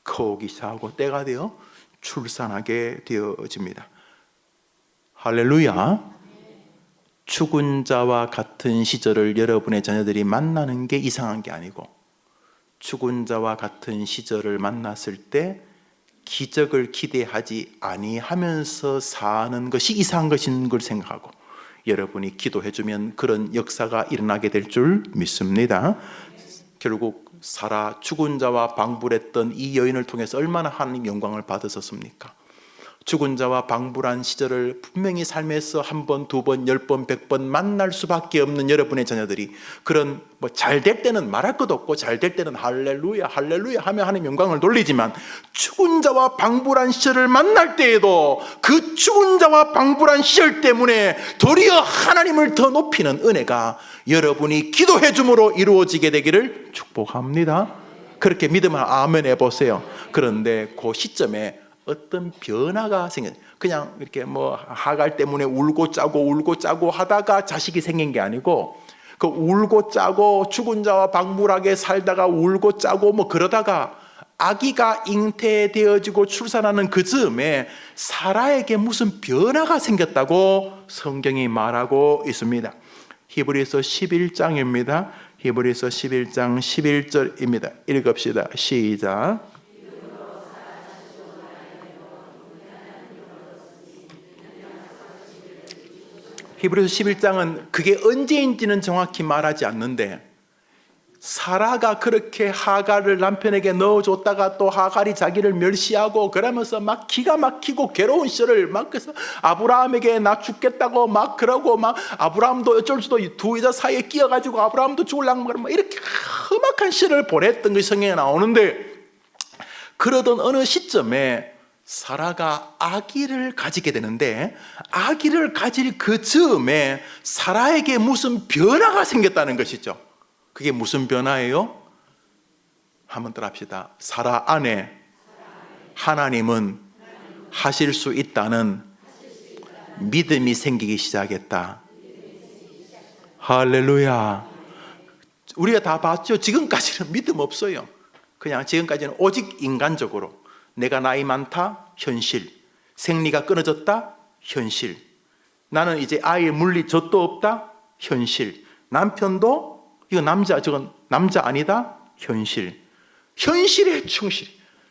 커오기 시작하고 때가 되어 출산하게 되어집니다. 할렐루야. 죽은 자와 같은 시절을 여러분의 자녀들이 만나는 게 이상한 게 아니고, 죽은 자와 같은 시절을 만났을 때 기적을 기대하지 아니하면서 사는 것이 이상한 것인 걸 생각하고 여러분이 기도해주면 그런 역사가 일어나게 될 줄 믿습니다. 결국 사라 죽은 자와 방불했던 이 여인을 통해서 얼마나 하나님 영광을 받으셨습니까? 죽은 자와 방불한 시절을 분명히 삶에서 한 번, 두 번, 10번, 100번 만날 수밖에 없는 여러분의 자녀들이 그런 잘 될 때는 말할 것도 없고 잘 될 때는 할렐루야 할렐루야 하며 하나님 영광을 돌리지만 죽은 자와 방불한 시절을 만날 때에도 그 죽은 자와 방불한 시절 때문에 도리어 하나님을 더 높이는 은혜가 여러분이 기도해 줌으로 이루어지게 되기를 축복합니다. 그렇게 믿으면 아멘 해보세요. 그런데 그 시점에 어떤 변화가 그냥 이렇게 하갈 때문에 울고 짜고 하다가 자식이 생긴 게 아니고, 그 울고 짜고 죽은 자와 방불하게 살다가 울고 짜고 그러다가 아기가 잉태되어지고 출산하는 그 즈음에 사라에게 무슨 변화가 생겼다고 성경이 말하고 있습니다. 히브리서 11장입니다. 히브리서 11장 11절입니다. 읽읍시다. 시작. 히브리서 11장은 그게 언제인지는 정확히 말하지 않는데 사라가 그렇게 하갈을 남편에게 넣어줬다가 또 하갈이 자기를 멸시하고 그러면서 막 기가 막히고 괴로운 시절을 막 그래서 아브라함에게 나 죽겠다고 막 그러고 막 아브라함도 어쩔 수도 두 여자 사이에 끼어가지고 아브라함도 죽을랑 막 이렇게 험악한 시절을 보냈던 것이 성경에 나오는데, 그러던 어느 시점에 사라가 아기를 가지게 되는데, 아기를 가질 그 즈음에 사라에게 무슨 변화가 생겼다는 것이죠. 그게 무슨 변화예요? 한번 따라 합시다. 사라 안에 하나님은 하실 수 있다는 믿음이 생기기 시작했다. 할렐루야. 우리가 다 봤죠? 지금까지는 믿음 없어요. 그냥 지금까지는 오직 인간적으로 내가 나이 많다, 현실. 생리가 끊어졌다, 현실. 나는 이제 아이의 물리 젖도 없다, 현실. 남편도 이거 남자, 저건 남자 아니다, 현실. 현실에 충실.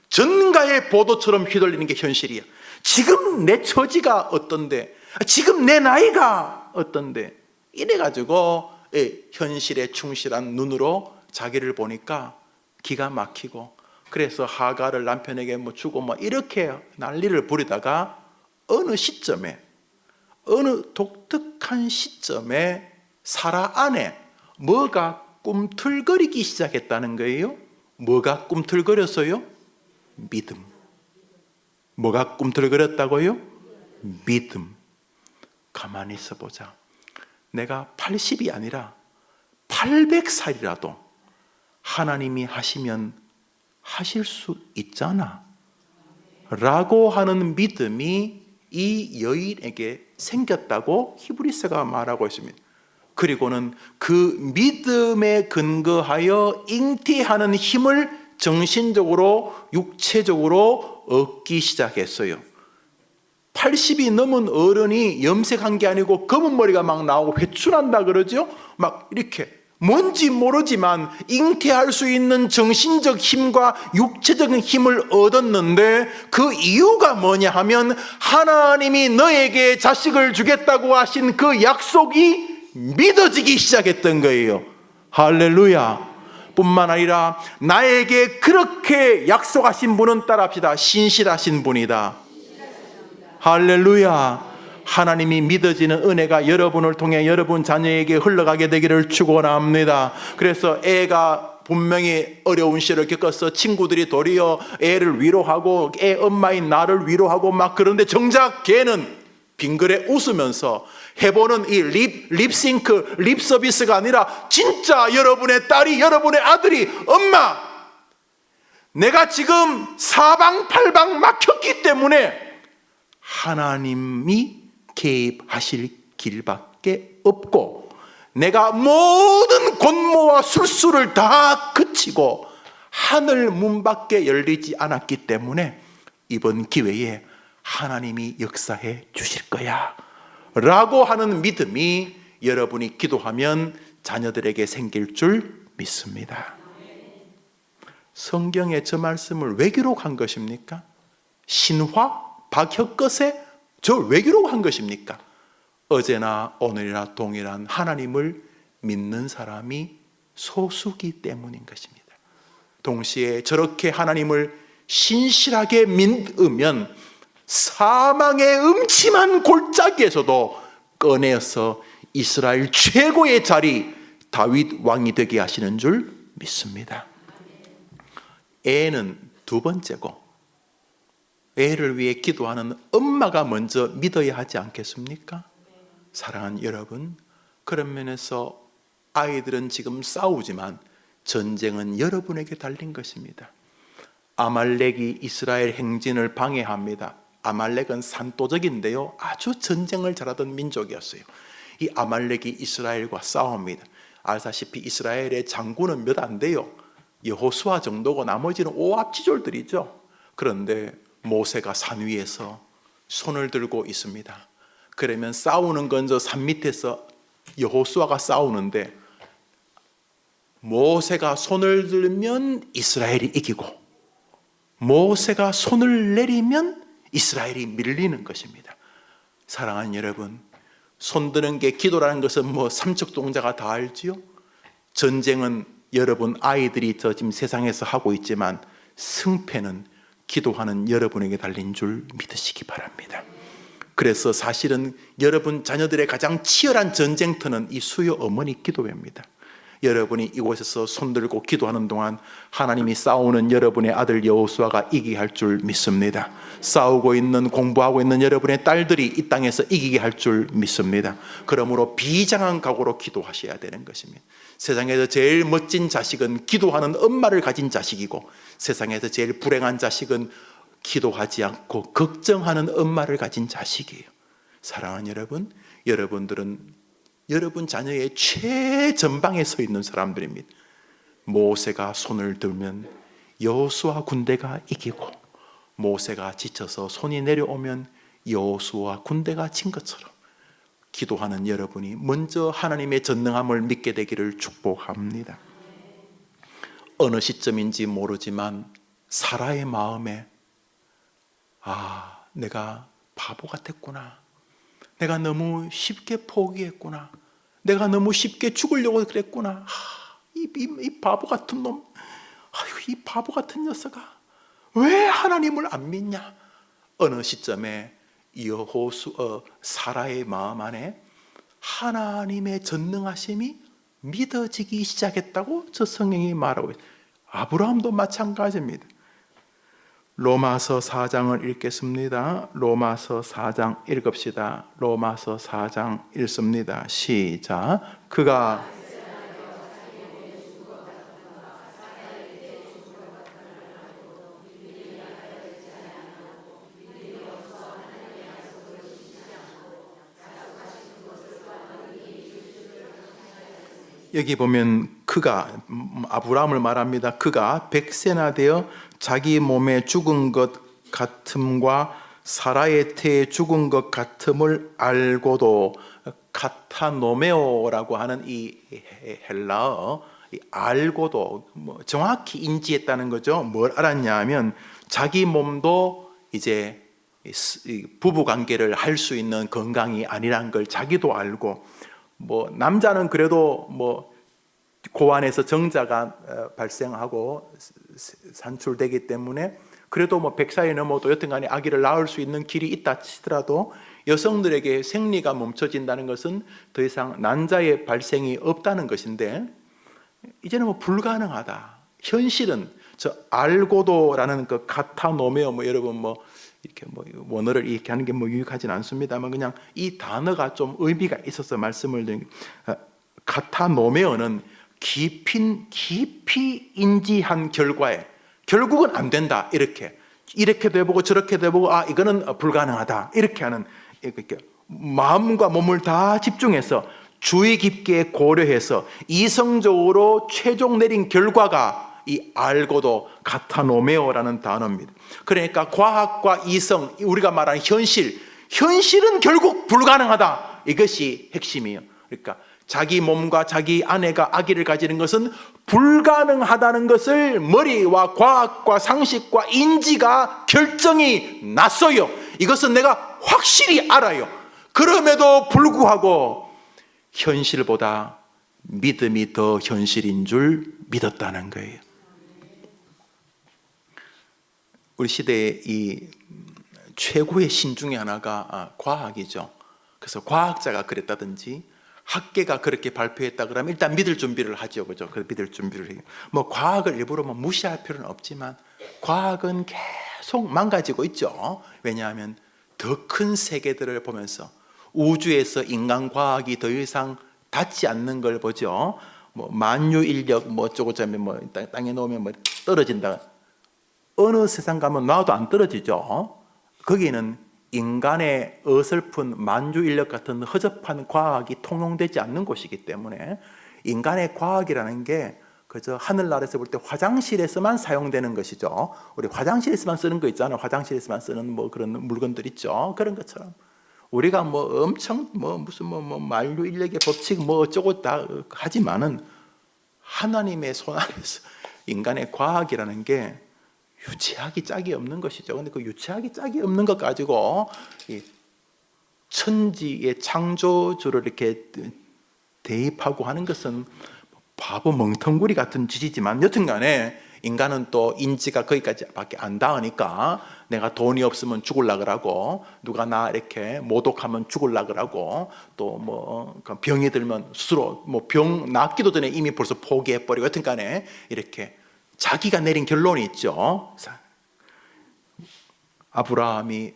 전가의 보도처럼 휘둘리는 게 현실이야. 지금 내 처지가 어떤데, 지금 내 나이가 어떤데, 이래가지고 현실에 충실한 눈으로 자기를 보니까 기가 막히고, 그래서 하갈을 남편에게 뭐 주고 뭐 이렇게 난리를 부리다가 어느 시점에, 어느 독특한 시점에 사라 안에 뭐가 꿈틀거리기 시작했다는 거예요. 뭐가 꿈틀거렸어요? 믿음. 뭐가 꿈틀거렸다고요? 믿음. 가만히 있어 보자. 내가 80이 아니라 800살이라도 하나님이 하시면 하실 수 있잖아 라고 하는 믿음이 이 여인에게 생겼다고 히브리서가 말하고 있습니다. 그리고는 그 믿음에 근거하여 잉태하는 힘을 정신적으로 육체적으로 얻기 시작했어요. 80이 넘은 어른이 염색한 게 아니고 검은 머리가 막 나오고 회춘한다 그러죠. 막 이렇게 뭔지 모르지만 잉태할 수 있는 정신적 힘과 육체적인 힘을 얻었는데, 그 이유가 뭐냐 하면 하나님이 너에게 자식을 주겠다고 하신 그 약속이 믿어지기 시작했던 거예요. 할렐루야. 뿐만 아니라 나에게 그렇게 약속하신 분은 따라합시다. 신실하신 분이다. 할렐루야. 하나님이 믿어지는 은혜가 여러분을 통해 여러분 자녀에게 흘러가게 되기를 축원합니다. 그래서 애가 분명히 어려운 시절을 겪어서 친구들이 도리어 애를 위로하고 애 엄마인 나를 위로하고 막 그런데 정작 걔는 빙그레 웃으면서 해보는 이 립싱크, 립 서비스가 아니라 진짜 여러분의 딸이, 여러분의 아들이 엄마 내가 지금 사방팔방 막혔기 때문에 하나님이 개입하실 길밖에 없고 내가 모든 권모와 술수를 다 그치고 하늘 문밖에 열리지 않았기 때문에 이번 기회에 하나님이 역사해 주실 거야 라고 하는 믿음이 여러분이 기도하면 자녀들에게 생길 줄 믿습니다. 성경에 저 말씀을 왜 기록한 것입니까? 신화? 박혁것에 저 왜 기록한 것입니까? 어제나 오늘이나 동일한 하나님을 믿는 사람이 소수기 때문인 것입니다. 동시에 저렇게 하나님을 신실하게 믿으면 사망의 음침한 골짜기에서도 꺼내어서 이스라엘 최고의 자리 다윗 왕이 되게 하시는 줄 믿습니다. 애는 두 번째고 애를 위해 기도하는 엄마가 먼저 믿어야 하지 않겠습니까? 사랑하는 여러분, 그런 면에서 아이들은 지금 싸우지만 전쟁은 여러분에게 달린 것입니다. 아말렉이 이스라엘 행진을 방해합니다. 아말렉은 산도적인데요, 아주 전쟁을 잘하던 민족이었어요. 이 아말렉이 이스라엘과 싸웁니다. 알다시피 이스라엘의 장군은 몇 안 돼요. 여호수아 정도고 나머지는 오합지졸들이죠. 그런데 모세가 산 위에서 손을 들고 있습니다. 그러면 싸우는 건 저 산 밑에서 여호수아가 싸우는데 모세가 손을 들면 이스라엘이 이기고 모세가 손을 내리면 이스라엘이 밀리는 것입니다. 사랑하는 여러분, 손 드는 게 기도라는 것은 뭐 삼척동자가 다 알지요? 전쟁은 여러분 아이들이 지금 세상에서 하고 있지만 승패는 기도하는 여러분에게 달린 줄 믿으시기 바랍니다. 그래서 사실은 여러분 자녀들의 가장 치열한 전쟁터는 이 수요 어머니 기도회입니다. 여러분이 이곳에서 손들고 기도하는 동안 하나님이 싸우는 여러분의 아들 여호수아가 이기게 할 줄 믿습니다. 싸우고 있는, 공부하고 있는 여러분의 딸들이 이 땅에서 이기게 할 줄 믿습니다. 그러므로 비장한 각오로 기도하셔야 되는 것입니다. 세상에서 제일 멋진 자식은 기도하는 엄마를 가진 자식이고, 세상에서 제일 불행한 자식은 기도하지 않고 걱정하는 엄마를 가진 자식이에요. 사랑하는 여러분, 여러분들은 여러분 자녀의 최전방에 서 있는 사람들입니다. 모세가 손을 들면 여호수아 군대가 이기고, 모세가 지쳐서 손이 내려오면 여호수아 군대가 진 것처럼 기도하는 여러분이 먼저 하나님의 전능함을 믿게 되기를 축복합니다. 어느 시점인지 모르지만 사라의 마음에 내가 바보 같았구나, 내가 너무 쉽게 포기했구나, 내가 너무 쉽게 죽으려고 그랬구나, 이 바보 같은 놈, 이 바보 같은 녀석아, 왜 하나님을 안 믿냐? 어느 시점에 사라의 마음 안에 하나님의 전능하심이 믿어지기 시작했다고 저 성경이 말하고 있어요. 아브라함도 마찬가지입니다. 로마서 4장을 읽겠습니다. 로마서 4장 읽읍시다. 로마서 4장 읽습니다. 시작. 그가 여기 보면 그가, 아브라함을 말합니다. 그가 100세나 되어 자기 몸에 죽은 것 같음과 사라의 태에 죽은 것 같음을 알고도, 카타노메오라고 하는 이 헬라어, 알고도 정확히 인지했다는 거죠. 뭘 알았냐 하면 자기 몸도 이제 부부 관계를 할 수 있는 건강이 아니란 걸 자기도 알고, 남자는 그래도 고안에서 정자가 발생하고 산출되기 때문에 그래도 100살이 넘어도 여튼간에 아기를 낳을 수 있는 길이 있다 치더라도, 여성들에게 생리가 멈춰진다는 것은 더 이상 난자의 발생이 없다는 것인데, 이제는 불가능하다. 현실은 저 알고도라는 그 카타노메오, 여러분 이렇게 원어를 이렇게 하는 게 유익하진 않습니다만 그냥 이 단어가 좀 의미가 있어서 말씀을 드린, 카타노메오는 깊이 인지한 결과에 결국은 안 된다, 이렇게도 해보고 저렇게도 해보고 이거는 불가능하다, 이렇게 하는, 이렇게 마음과 몸을 다 집중해서 주의 깊게 고려해서 이성적으로 최종 내린 결과가 이 알고도 카타노메오라는 단어입니다. 그러니까 과학과 이성, 우리가 말하는 현실은 결국 불가능하다, 이것이 핵심이에요. 그러니까 자기 몸과 자기 아내가 아기를 가지는 것은 불가능하다는 것을 머리와 과학과 상식과 인지가 결정이 났어요. 이것은 내가 확실히 알아요. 그럼에도 불구하고 현실보다 믿음이 더 현실인 줄 믿었다는 거예요. 우리 시대의 이 최고의 신 중에 하나가 과학이죠. 그래서 과학자가 그랬다든지 학계가 그렇게 발표했다 그러면 일단 믿을 준비를 하죠, 그죠? 그 믿을 준비를 해요. 과학을 일부러 무시할 필요는 없지만 과학은 계속 망가지고 있죠. 왜냐하면 더 큰 세계들을 보면서 우주에서 인간 과학이 더 이상 닿지 않는 걸 보죠. 만유인력 어쩌고저쩌고 땅에 놓으면 떨어진다. 어느 세상 가면 놔도 안 떨어지죠. 거기는 인간의 어설픈 만주인력 같은 허접한 과학이 통용되지 않는 곳이기 때문에, 인간의 과학이라는 게 그저 하늘나라에서 볼 때 화장실에서만 사용되는 것이죠. 우리 화장실에서만 쓰는 거 있잖아요. 화장실에서만 쓰는 그런 물건들 있죠. 그런 것처럼 우리가 엄청 무슨 만유인력의 법칙 어쩌고 다 하지만은 하나님의 손 안에서 인간의 과학이라는 게 유치하기 짝이 없는 것이죠. 근데 그 유치하기 짝이 없는 것 가지고 이 천지의 창조주를 이렇게 대입하고 하는 것은 바보 멍텅구리 같은 짓이지만 여튼간에 인간은 또 인지가 거기까지밖에 안 닿으니까 내가 돈이 없으면 죽을라 그러고 누가 나 이렇게 모독하면 죽을라 그러고 또 뭐 병이 들면 스스로 뭐 병 낫기도 전에 이미 벌써 포기해버리고 여튼간에 이렇게 자기가 내린 결론이 있죠. 아브라함이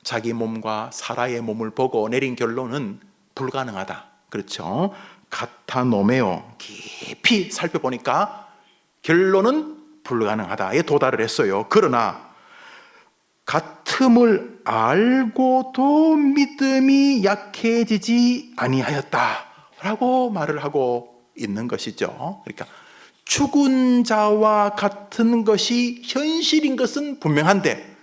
자기 몸과 사라의 몸을 보고 내린 결론은 불가능하다. 그렇죠? 카타노메오 깊이 살펴보니까 결론은 불가능하다에 도달을 했어요. 그러나 같음을 알고도 믿음이 약해지지 아니하였다라고 말을 하고 있는 것이죠. 그러니까 죽은 자와 같은 것이 현실인 것은 분명한데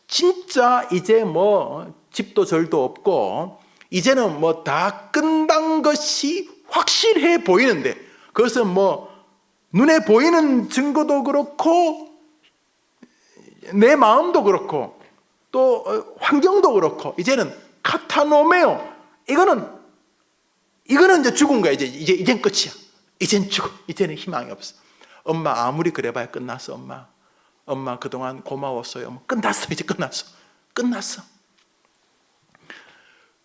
진짜 이제 뭐 집도 절도 없고 이제는 뭐 다 끝난 것이 확실해 보이는데 그것은 뭐 눈에 보이는 증거도 그렇고 내 마음도 그렇고 또 환경도 그렇고 이제는 카타노메오 이거는 이제 죽은 거야. 이젠 끝이야. 이젠 죽어. 이제는 희망이 없어. 엄마 아무리 그래봐야 끝났어. 엄마 그동안 고마웠어요. 끝났어. 이제 끝났어.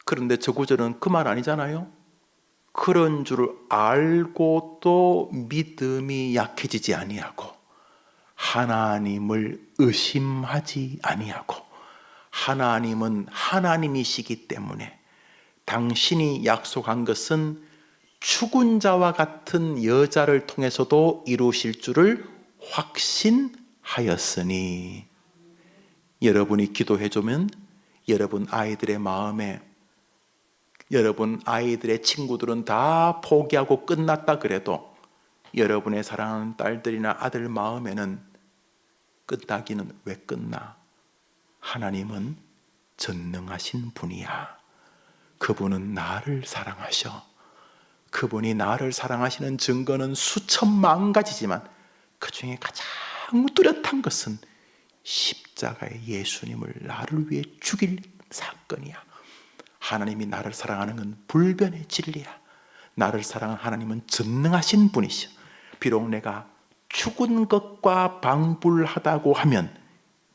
그런데 저 구절은 그 말 아니잖아요. 그런 줄 알고도 믿음이 약해지지 아니하고 하나님을 의심하지 아니하고 하나님은 하나님이시기 때문에 당신이 약속한 것은 죽은 자와 같은 여자를 통해서도 이루실 줄을 확신하였으니 여러분이 기도해 주면 여러분 아이들의 마음에 여러분 아이들의 친구들은 다 포기하고 끝났다 그래도 여러분의 사랑하는 딸들이나 아들 마음에는 끝나기는 왜 끝나? 하나님은 전능하신 분이야. 그분은 나를 사랑하셔. 그분이 나를 사랑하시는 증거는 수천만 가지지만 그 중에 가장 뚜렷한 것은 십자가의 예수님을 나를 위해 죽일 사건이야. 하나님이 나를 사랑하는 건 불변의 진리야. 나를 사랑하는 하나님은 전능하신 분이셔. 비록 내가 죽은 것과 방불하다고 하면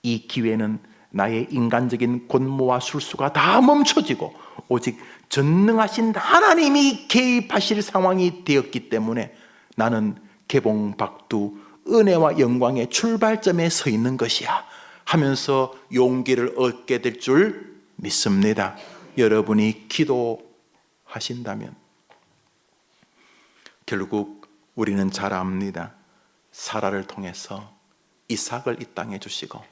이 기회는 나의 인간적인 권모와 술수가 다 멈춰지고 오직 전능하신 하나님이 개입하실 상황이 되었기 때문에 나는 개봉박두 은혜와 영광의 출발점에 서 있는 것이야 하면서 용기를 얻게 될 줄 믿습니다. 여러분이 기도하신다면 결국 우리는 잘 압니다. 사라를 통해서 이삭을 이 땅에 주시고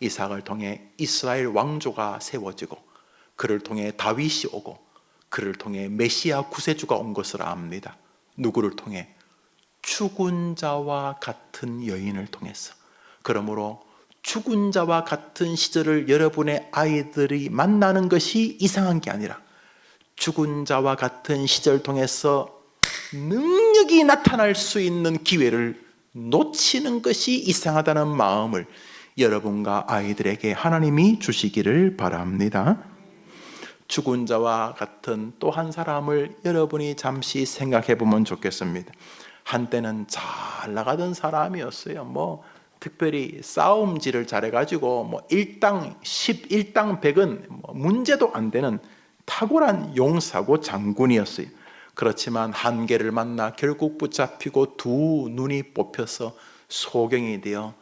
이삭을 통해 이스라엘 왕조가 세워지고 그를 통해 다윗이 오고 그를 통해 메시아 구세주가 온 것을 압니다. 누구를 통해? 죽은 자와 같은 여인을 통해서. 그러므로 죽은 자와 같은 시절을 여러분의 아이들이 만나는 것이 이상한 게 아니라 죽은 자와 같은 시절 통해서 능력이 나타날 수 있는 기회를 놓치는 것이 이상하다는 마음을 여러분과 아이들에게 하나님이 주시기를 바랍니다. 죽은 자와 같은 또 한 사람을 여러분이 잠시 생각해 보면 좋겠습니다. 한때는 잘 나가던 사람이었어요. 뭐 특별히 싸움질을 잘해가지고 뭐 1당 10, 1당 100은 뭐 문제도 안 되는 탁월한 용사고 장군이었어요. 그렇지만 한계를 만나 결국 붙잡히고 두 눈이 뽑혀서 소경이 되어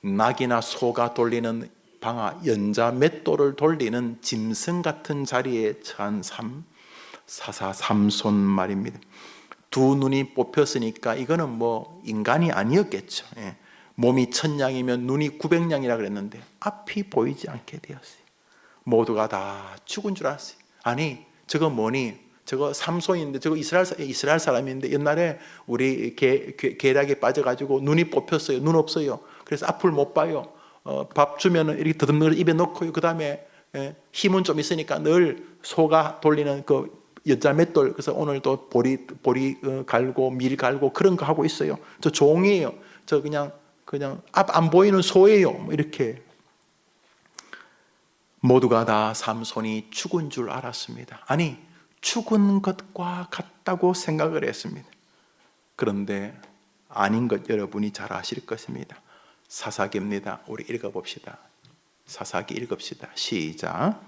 낙이나 소가 돌리는 방아, 연자 맷돌을 돌리는 짐승 같은 자리에 처한 사사 삼손 말입니다. 두 눈이 뽑혔으니까 이거는 뭐 인간이 아니었겠죠. 예. 몸이 1000양이면 눈이 900양이라 그랬는데 앞이 보이지 않게 되었어요. 모두가 다 죽은 줄 알았어요. 아니 저거 뭐니? 저거 삼손인데 저거 이스라엘 사람인데 옛날에 우리 계략에 빠져가지고 눈이 뽑혔어요. 눈 없어요. 그래서 앞을 못 봐요. 밥 주면은 이렇게 더듬는 입에 넣고요. 그 다음에 힘은 좀 있으니까 늘 소가 돌리는 그 여자 맷돌. 그래서 오늘도 보리 갈고 밀 갈고 그런 거 하고 있어요. 저 종이에요. 저 그냥 앞 안 보이는 소예요. 뭐 이렇게 모두가 다 삼손이 죽은 줄 알았습니다. 아니 죽은 것과 같다고 생각을 했습니다. 그런데 아닌 것 여러분이 잘 아실 것입니다. 사사기입니다. 우리 읽어봅시다. 사사기 읽읍시다. 시작.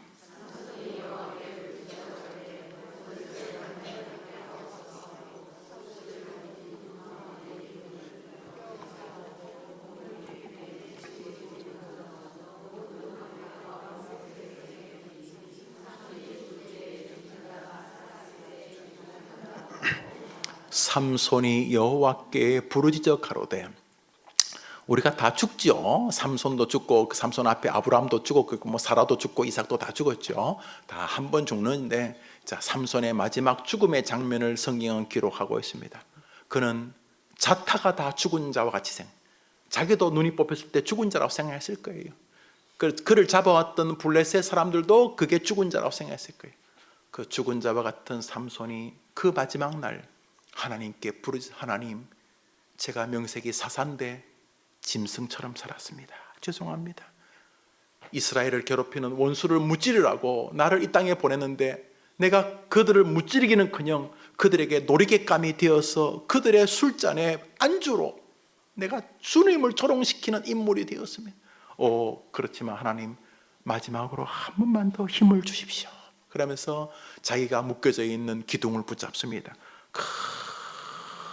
삼손이 여호와께 부르짖어 가로되, 우리가 다 죽죠. 삼손도 죽고 삼손 앞에 아브라함도 죽었고 뭐 사라도 죽고 이삭도 다 죽었죠. 다 한 번 죽는데, 자, 삼손의 마지막 죽음의 장면을 성경은 기록하고 있습니다. 그는 자타가 다 죽은 자와 같이 자기도 눈이 뽑혔을 때 죽은 자라고 생각했을 거예요. 그를 잡아왔던 블레셋 사람들도 그게 죽은 자라고 생각했을 거예요. 그 죽은 자와 같은 삼손이 그 마지막 날 하나님께 부르짖어, 하나님, 제가 명색이 사사인데 짐승처럼 살았습니다. 죄송합니다. 이스라엘을 괴롭히는 원수를 무찌르라고 나를 이 땅에 보냈는데 내가 그들을 무찌르기는커녕 그들에게 놀이객감이 되어서 그들의 술잔에 안주로 내가 주님을 조롱시키는 인물이 되었습니다. 그렇지만 하나님, 마지막으로 한 번만 더 힘을 주십시오. 그러면서 자기가 묶여져 있는 기둥을 붙잡습니다.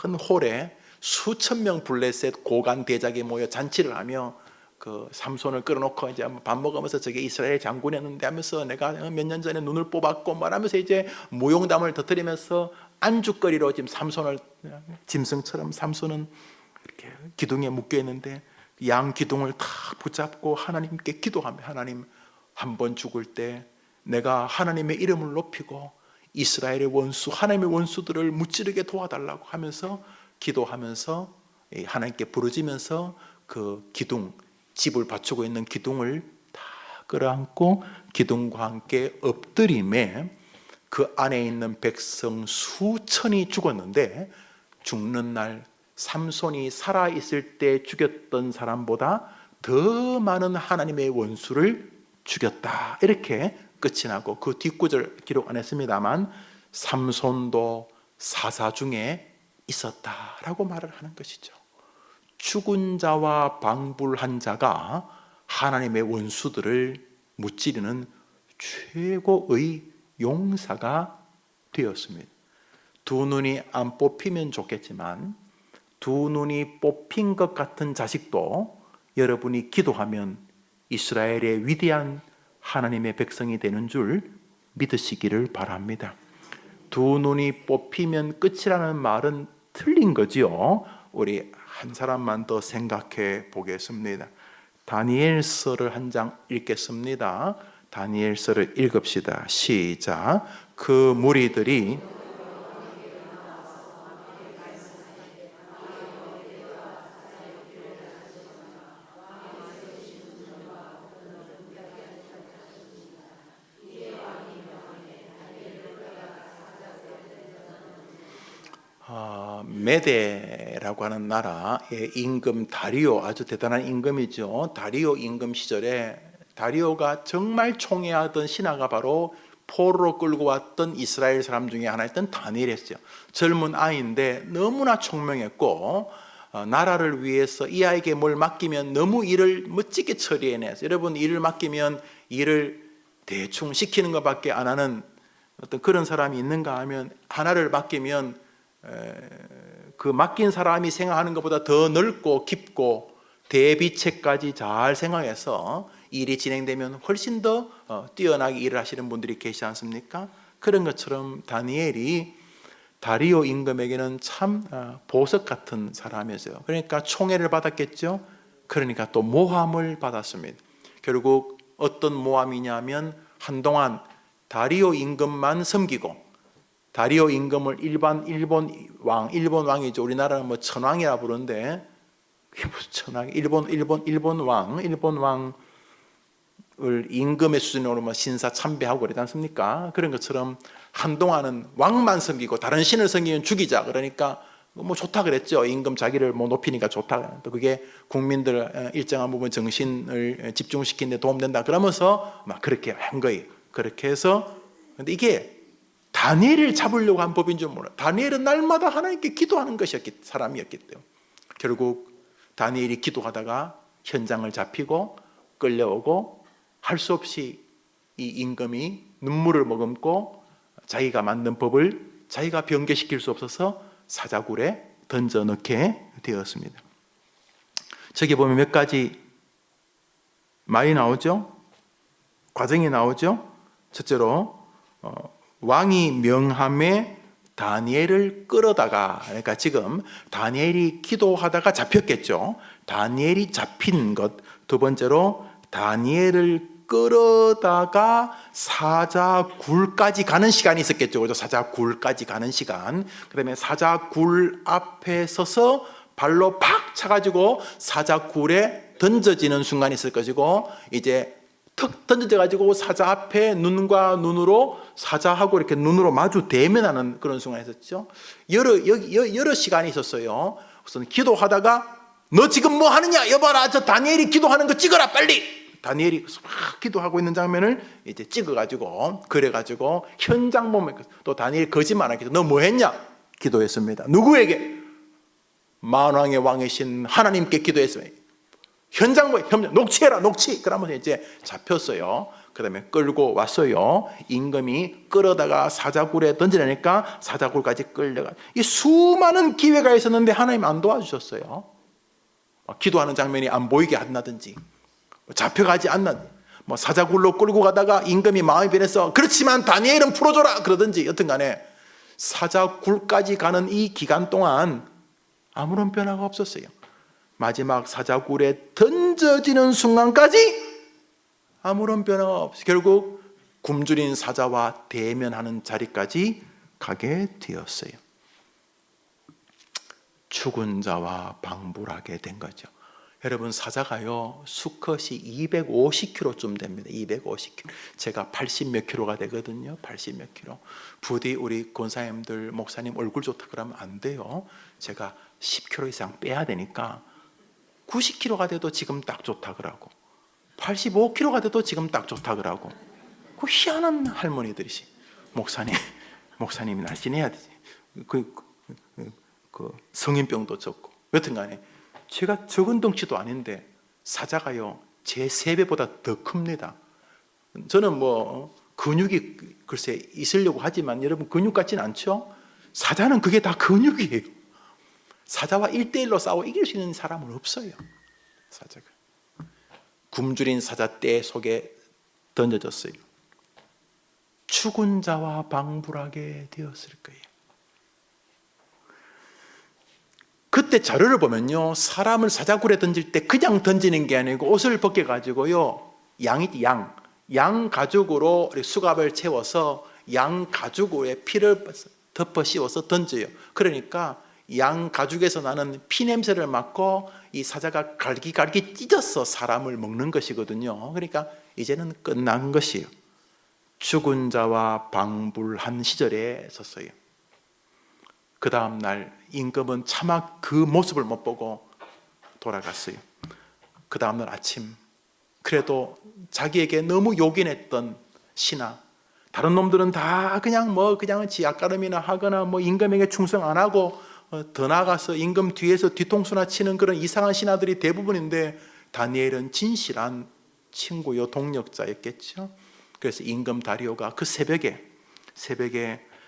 큰 홀에 수천 명 블레셋 고관 대작이 모여 잔치를 하며 그 삼손을 끌어놓고 이제 밥 먹으면서 저게 이스라엘 장군이었는데 하면서 내가 몇 년 전에 눈을 뽑았고 말하면서 이제 무용담을 터뜨리면서 안주거리로 지금 삼손을, 짐승처럼 삼손은 이렇게 기둥에 묶여 있는데 양 기둥을 다 붙잡고 하나님께 기도하며, 하나님, 한 번 죽을 때 내가 하나님의 이름을 높이고 이스라엘의 원수, 하나님의 원수들을 무찌르게 도와달라고 하면서 기도하면서 하나님께 부르짖으면서 그 기둥, 집을 받치고 있는 기둥을 다 끌어안고 기둥과 함께 엎드림에 그 안에 있는 백성 수천이 죽었는데, 죽는 날 삼손이 살아있을 때 죽였던 사람보다 더 많은 하나님의 원수를 죽였다. 이렇게 끝이 나고, 그 뒷구절 기록 안 했습니다만 삼손도 사사 중에 있었다라고 말을 하는 것이죠. 죽은 자와 방불한 자가 하나님의 원수들을 무찌르는 최고의 용사가 되었습니다. 두 눈이 안 뽑히면 좋겠지만 두 눈이 뽑힌 것 같은 자식도 여러분이 기도하면 이스라엘의 위대한 하나님의 백성이 되는 줄 믿으시기를 바랍니다. 두 눈이 뽑히면 끝이라는 말은 틀린 거지요. 우리 한 사람만 더 생각해 보겠습니다. 다니엘서를 한 장 읽겠습니다. 다니엘서를 읽읍시다. 시작. 그 무리들이 메데라고 하는 나라의 임금 다리오, 아주 대단한 임금이죠. 다리오 임금 시절에 다리오가 정말 총애하던 신하가 바로 포로로 끌고 왔던 이스라엘 사람 중에 하나였던 다니엘이었어요. 젊은 아이인데 너무나 총명했고 나라를 위해서 이 아이에게 뭘 맡기면 너무 일을 멋지게 처리해내서, 여러분 일을 맡기면 일을 대충 시키는 것밖에 안 하는 어떤 그런 사람이 있는가 하면, 하나를 맡기면 그 맡긴 사람이 생각하는 것보다 더 넓고 깊고 대비책까지 잘 생각해서 일이 진행되면 훨씬 더 뛰어나게 일을 하시는 분들이 계시지 않습니까? 그런 것처럼 다니엘이 다리오 임금에게는 참 보석 같은 사람이었어요. 그러니까 총애를 받았겠죠. 그러니까 또 모함을 받았습니다. 결국 어떤 모함이냐면, 한동안 다리오 임금만 섬기고, 다리오 임금을 일본 왕이죠. 우리나라는 뭐 천왕이라 부르는데 그게 무슨 천왕? 일본 왕을 임금의 수준으로 뭐 신사 참배하고 그러지 않습니까? 그런 것처럼 한동안은 왕만 섬기고 다른 신을 섬기면 죽이자. 그러니까 뭐 좋다 그랬죠. 임금 자기를 뭐 높이니까 좋다. 또 그게 국민들 일정한 부분 정신을 집중시키는 데 도움된다. 그러면서 막 그렇게 한 거예요. 그렇게 해서, 근데 이게 다니엘을 잡으려고 한 법인 줄 몰라. 다니엘은 날마다 하나님께 기도하는 사람이었기 때문에 결국 다니엘이 기도하다가 현장을 잡히고 끌려오고 할 수 없이 이 임금이 눈물을 머금고 자기가 만든 법을 자기가 변개시킬 수 없어서 사자굴에 던져 넣게 되었습니다. 저기 보면 몇 가지 말이 나오죠. 과정이 나오죠. 첫째로 왕이 명함에 다니엘을 끌어다가, 그러니까 지금 다니엘이 기도하다가 잡혔겠죠. 다니엘이 잡힌 것. 두 번째로 다니엘을 끌어다가 사자굴까지 가는 시간이 있었겠죠. 그죠? 사자굴까지 가는 시간. 그 다음에 사자굴 앞에 서서 발로 팍 차가지고 사자굴에 던져지는 순간이 있을 것이고, 이제 턱 던져져가지고 사자 앞에 눈과 눈으로 사자하고 이렇게 눈으로 마주 대면하는 그런 순간이 있었죠. 여러 시간이 있었어요. 우선 기도하다가 너 지금 뭐 하느냐? 여봐라, 저 다니엘이 기도하는 거 찍어라 빨리. 다니엘이 막 기도하고 있는 장면을 이제 찍어가지고 그래가지고 현장 보면 또 다니엘 거짓말 안 했죠. 너 뭐 했냐? 기도했습니다. 누구에게? 만왕의 왕이신 하나님께 기도했습니다. 현장 녹취해라, 녹취. 그러면서 이제 잡혔어요. 그 다음에 끌고 왔어요. 임금이 끌어다가 사자굴에 던지려니까 사자굴까지 끌려가. 이 수많은 기회가 있었는데 하나님 안 도와주셨어요. 기도하는 장면이 안 보이게 한다든지, 잡혀가지 않는, 사자굴로 끌고 가다가 임금이 마음이 변해서 그렇지만 다니엘은 풀어줘라 그러든지, 여튼 간에 사자굴까지 가는 이 기간 동안 아무런 변화가 없었어요. 마지막 사자굴에 던져지는 순간까지 아무런 변화가 없어요. 결국 굶주린 사자와 대면하는 자리까지 가게 되었어요. 죽은 자와 방불하게 된 거죠. 여러분, 사자가요 수컷이 250kg쯤 됩니다. 250kg. 제가 80 몇 킬로가 되거든요. 80 몇 킬로. 부디 우리 권사님들, 목사님 얼굴 좋다 그러면 안 돼요. 제가 10kg 이상 빼야 되니까 90kg가 돼도 지금 딱 좋다 그러고 85kg가 돼도 지금 딱 좋다 그러고, 그 희한한 할머니들이시. 목사님이 날씬해야 되지. 그 성인병도 적고. 여튼 간에 제가 적은 덩치도 아닌데 사자가요 제 3배보다 더 큽니다. 저는 근육이 글쎄 있으려고 하지만 여러분 근육 같진 않죠? 사자는 그게 다 근육이에요. 사자와 1대1로 싸워 이길 수 있는 사람은 없어요. 사자가 굶주린 사자떼 속에 던져졌어요. 죽은 자와 방불하게 되었을 거예요. 그때 자료를 보면요, 사람을 사자굴에 던질 때 그냥 던지는 게 아니고 옷을 벗겨가지고요, 양 가죽으로 수갑을 채워서 양 가죽에 피를 덮어 씌워서 던져요. 그러니까 양 가죽에서 나는 피 냄새를 맡고 이 사자가 갈기갈기 찢어서 사람을 먹는 것이거든요. 그러니까 이제는 끝난 것이에요. 죽은 자와 방불한 시절에 섰어요. 그 다음 날 임금은 차마 그 모습을 못 보고 돌아갔어요. 그 다음 날 아침, 그래도 자기에게 너무 요긴했던 신하, 다른 놈들은 다 그냥 지약가름이나 하거나 임금에게 충성 안 하고 더 나아가서 임금 뒤에서 뒤통수나 치는 그런 이상한 신하들이 대부분인데, 다니엘은 진실한 친구요 동력자였겠죠. 그래서 임금 다리오가 그 새벽에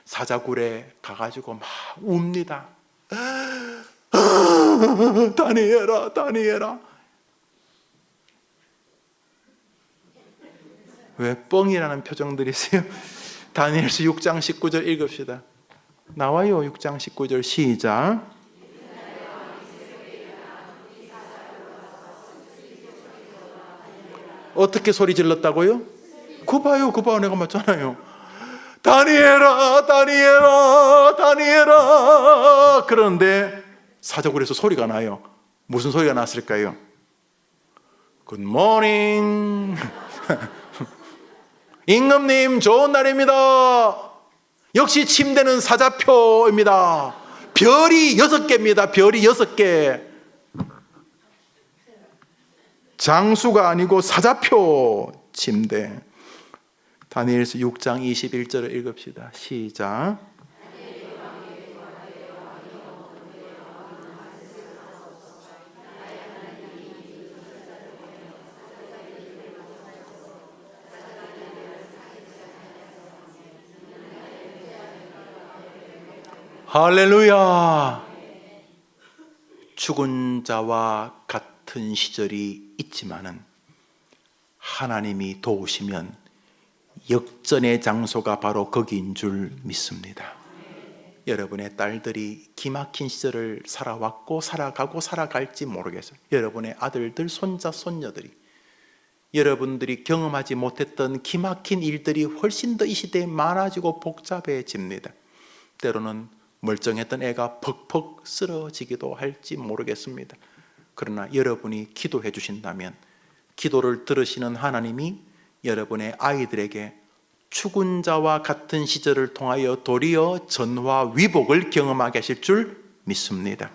사자굴에 가가지고 막 웁니다. 다니엘아. 왜 뻥이라는 표정들이세요? 다니엘서 6장 19절 읽읍시다. 나와요. 6장 19절 시작. 어떻게 소리 질렀다고요? 그거 봐요. 내가 맞잖아요. 다니엘아. 그런데 사자굴에서 소리가 나요. 무슨 소리가 났을까요? Good morning. 임금님, 좋은 날입니다. 역시 침대는 사자표입니다. 별이 6개입니다. 별이 6개. 장수가 아니고 사자표 침대. 다니엘서 6장 21절을 읽읍시다. 시작. 할렐루야. 죽은 자와 같은 시절이 있지만은 하나님이 도우시면 역전의 장소가 바로 거기인 줄 믿습니다. 여러분의 딸들이 기막힌 시절을 살아왔고 살아가고 살아갈지 모르겠어요. 여러분의 아들들, 손자, 손녀들이 여러분들이 경험하지 못했던 기막힌 일들이 훨씬 더 이 시대에 많아지고 복잡해집니다. 때로는 멀쩡했던 애가 퍽퍽 쓰러지기도 할지 모르겠습니다. 그러나 여러분이 기도해 주신다면 기도를 들으시는 하나님이 여러분의 아이들에게 죽은 자와 같은 시절을 통하여 도리어 전화 위복을 경험하게 하실 줄 믿습니다.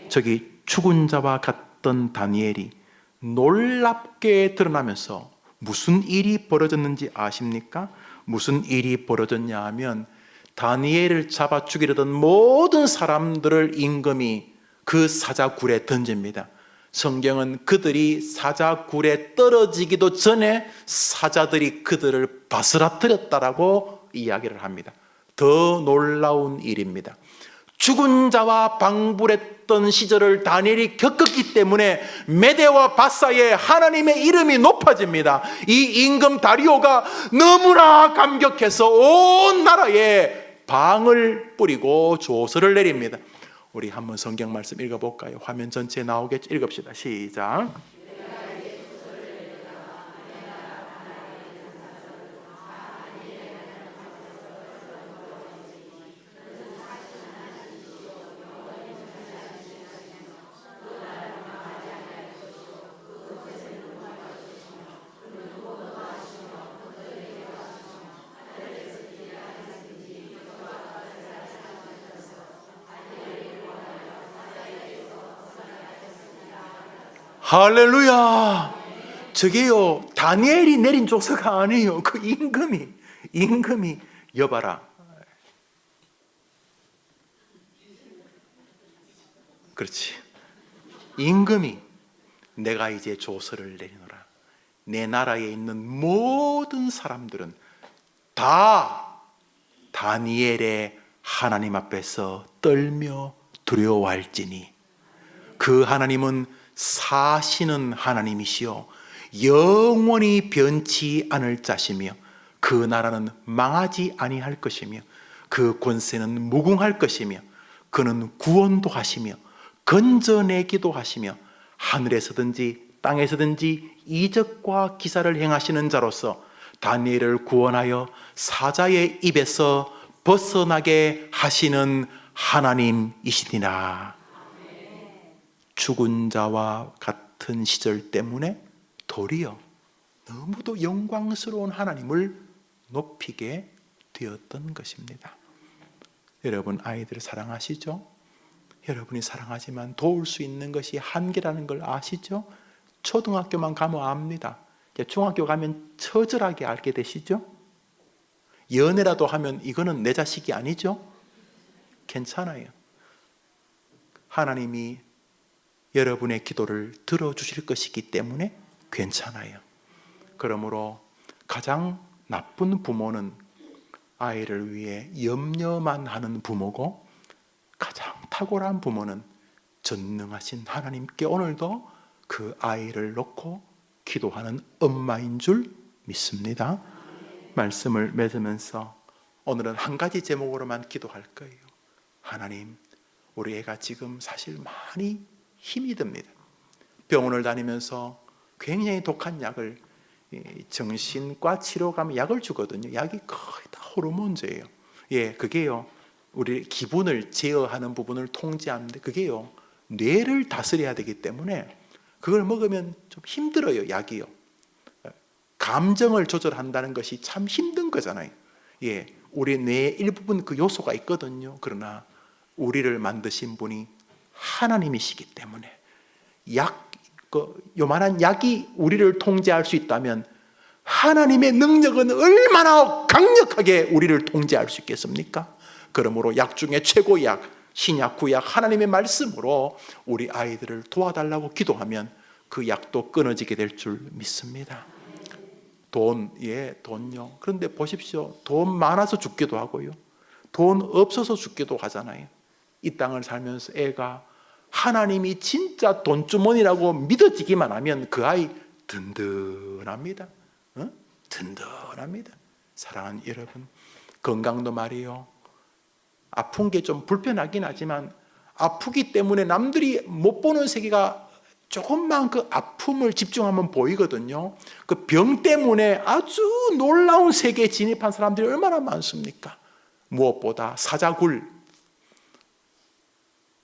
저기 죽은 자와 같던 다니엘이 놀랍게 드러나면서 무슨 일이 벌어졌는지 아십니까? 무슨 일이 벌어졌냐 하면 다니엘을 잡아 죽이려던 모든 사람들을 임금이 그 사자굴에 던집니다. 성경은 그들이 사자굴에 떨어지기도 전에 사자들이 그들을 바스라뜨렸다라고 이야기를 합니다. 더 놀라운 일입니다. 죽은 자와 방불했던 시절을 다니엘이 겪었기 때문에 메대와 바사의 하나님의 이름이 높아집니다. 이 임금 다리오가 너무나 감격해서 온 나라에 방을 뿌리고 조서를 내립니다. 우리 한번 성경 말씀 읽어볼까요? 화면 전체에 나오겠죠? 읽읍시다. 시작. 할렐루야. 저게요 다니엘이 내린 조서가 아니에요. 그 임금이 여봐라. 그렇지. 임금이 내가 이제 조서를 내리노라. 내 나라에 있는 모든 사람들은 다 다니엘의 하나님 앞에서 떨며 두려워할지니 그 하나님은 사시는 하나님이시요 영원히 변치 않을 자시며 그 나라는 망하지 아니할 것이며 그 권세는 무궁할 것이며 그는 구원도 하시며 건져내기도 하시며 하늘에서든지 땅에서든지 이적과 기사를 행하시는 자로서 다니엘을 구원하여 사자의 입에서 벗어나게 하시는 하나님이시니라. 죽은 자와 같은 시절 때문에 도리어 너무도 영광스러운 하나님을 높이게 되었던 것입니다. 여러분 아이들을 사랑하시죠? 여러분이 사랑하지만 도울 수 있는 것이 한계라는 걸 아시죠? 초등학교만 가면 압니다. 중학교 가면 처절하게 알게 되시죠? 연애라도 하면 이거는 내 자식이 아니죠? 괜찮아요. 하나님이 여러분의 기도를 들어주실 것이기 때문에 괜찮아요. 그러므로 가장 나쁜 부모는 아이를 위해 염려만 하는 부모고 가장 탁월한 부모는 전능하신 하나님께 오늘도 그 아이를 놓고 기도하는 엄마인 줄 믿습니다. 말씀을 맺으면서 오늘은 한 가지 제목으로만 기도할 거예요. 하나님, 우리 애가 지금 사실 많이 힘이 듭니다. 병원을 다니면서 굉장히 독한 약을 정신과 치료 가면 약을 주거든요. 약이 거의 다 호르몬제예요. 그게요 우리 기분을 제어하는 부분을 통제하는데 그게요 뇌를 다스려야 되기 때문에 그걸 먹으면 좀 힘들어요. 약이요. 감정을 조절한다는 것이 참 힘든 거잖아요. 우리 뇌의 일부분 그 요소가 있거든요. 그러나 우리를 만드신 분이 하나님이시기 때문에 요만한 약이 우리를 통제할 수 있다면 하나님의 능력은 얼마나 강력하게 우리를 통제할 수 있겠습니까? 그러므로 약 중에 최고 약, 신약, 구약 하나님의 말씀으로 우리 아이들을 도와달라고 기도하면 그 약도 끊어지게 될 줄 믿습니다. 돈요. 그런데 보십시오. 돈 많아서 죽기도 하고요. 돈 없어서 죽기도 하잖아요. 이 땅을 살면서 애가 하나님이 진짜 돈주머니라고 믿어지기만 하면 그 아이 든든합니다. 든든합니다. 사랑하는 여러분, 건강도 말이요. 아픈 게 좀 불편하긴 하지만 아프기 때문에 남들이 못 보는 세계가 조금만 그 아픔을 집중하면 보이거든요. 그 병 때문에 아주 놀라운 세계에 진입한 사람들이 얼마나 많습니까? 무엇보다 사자굴,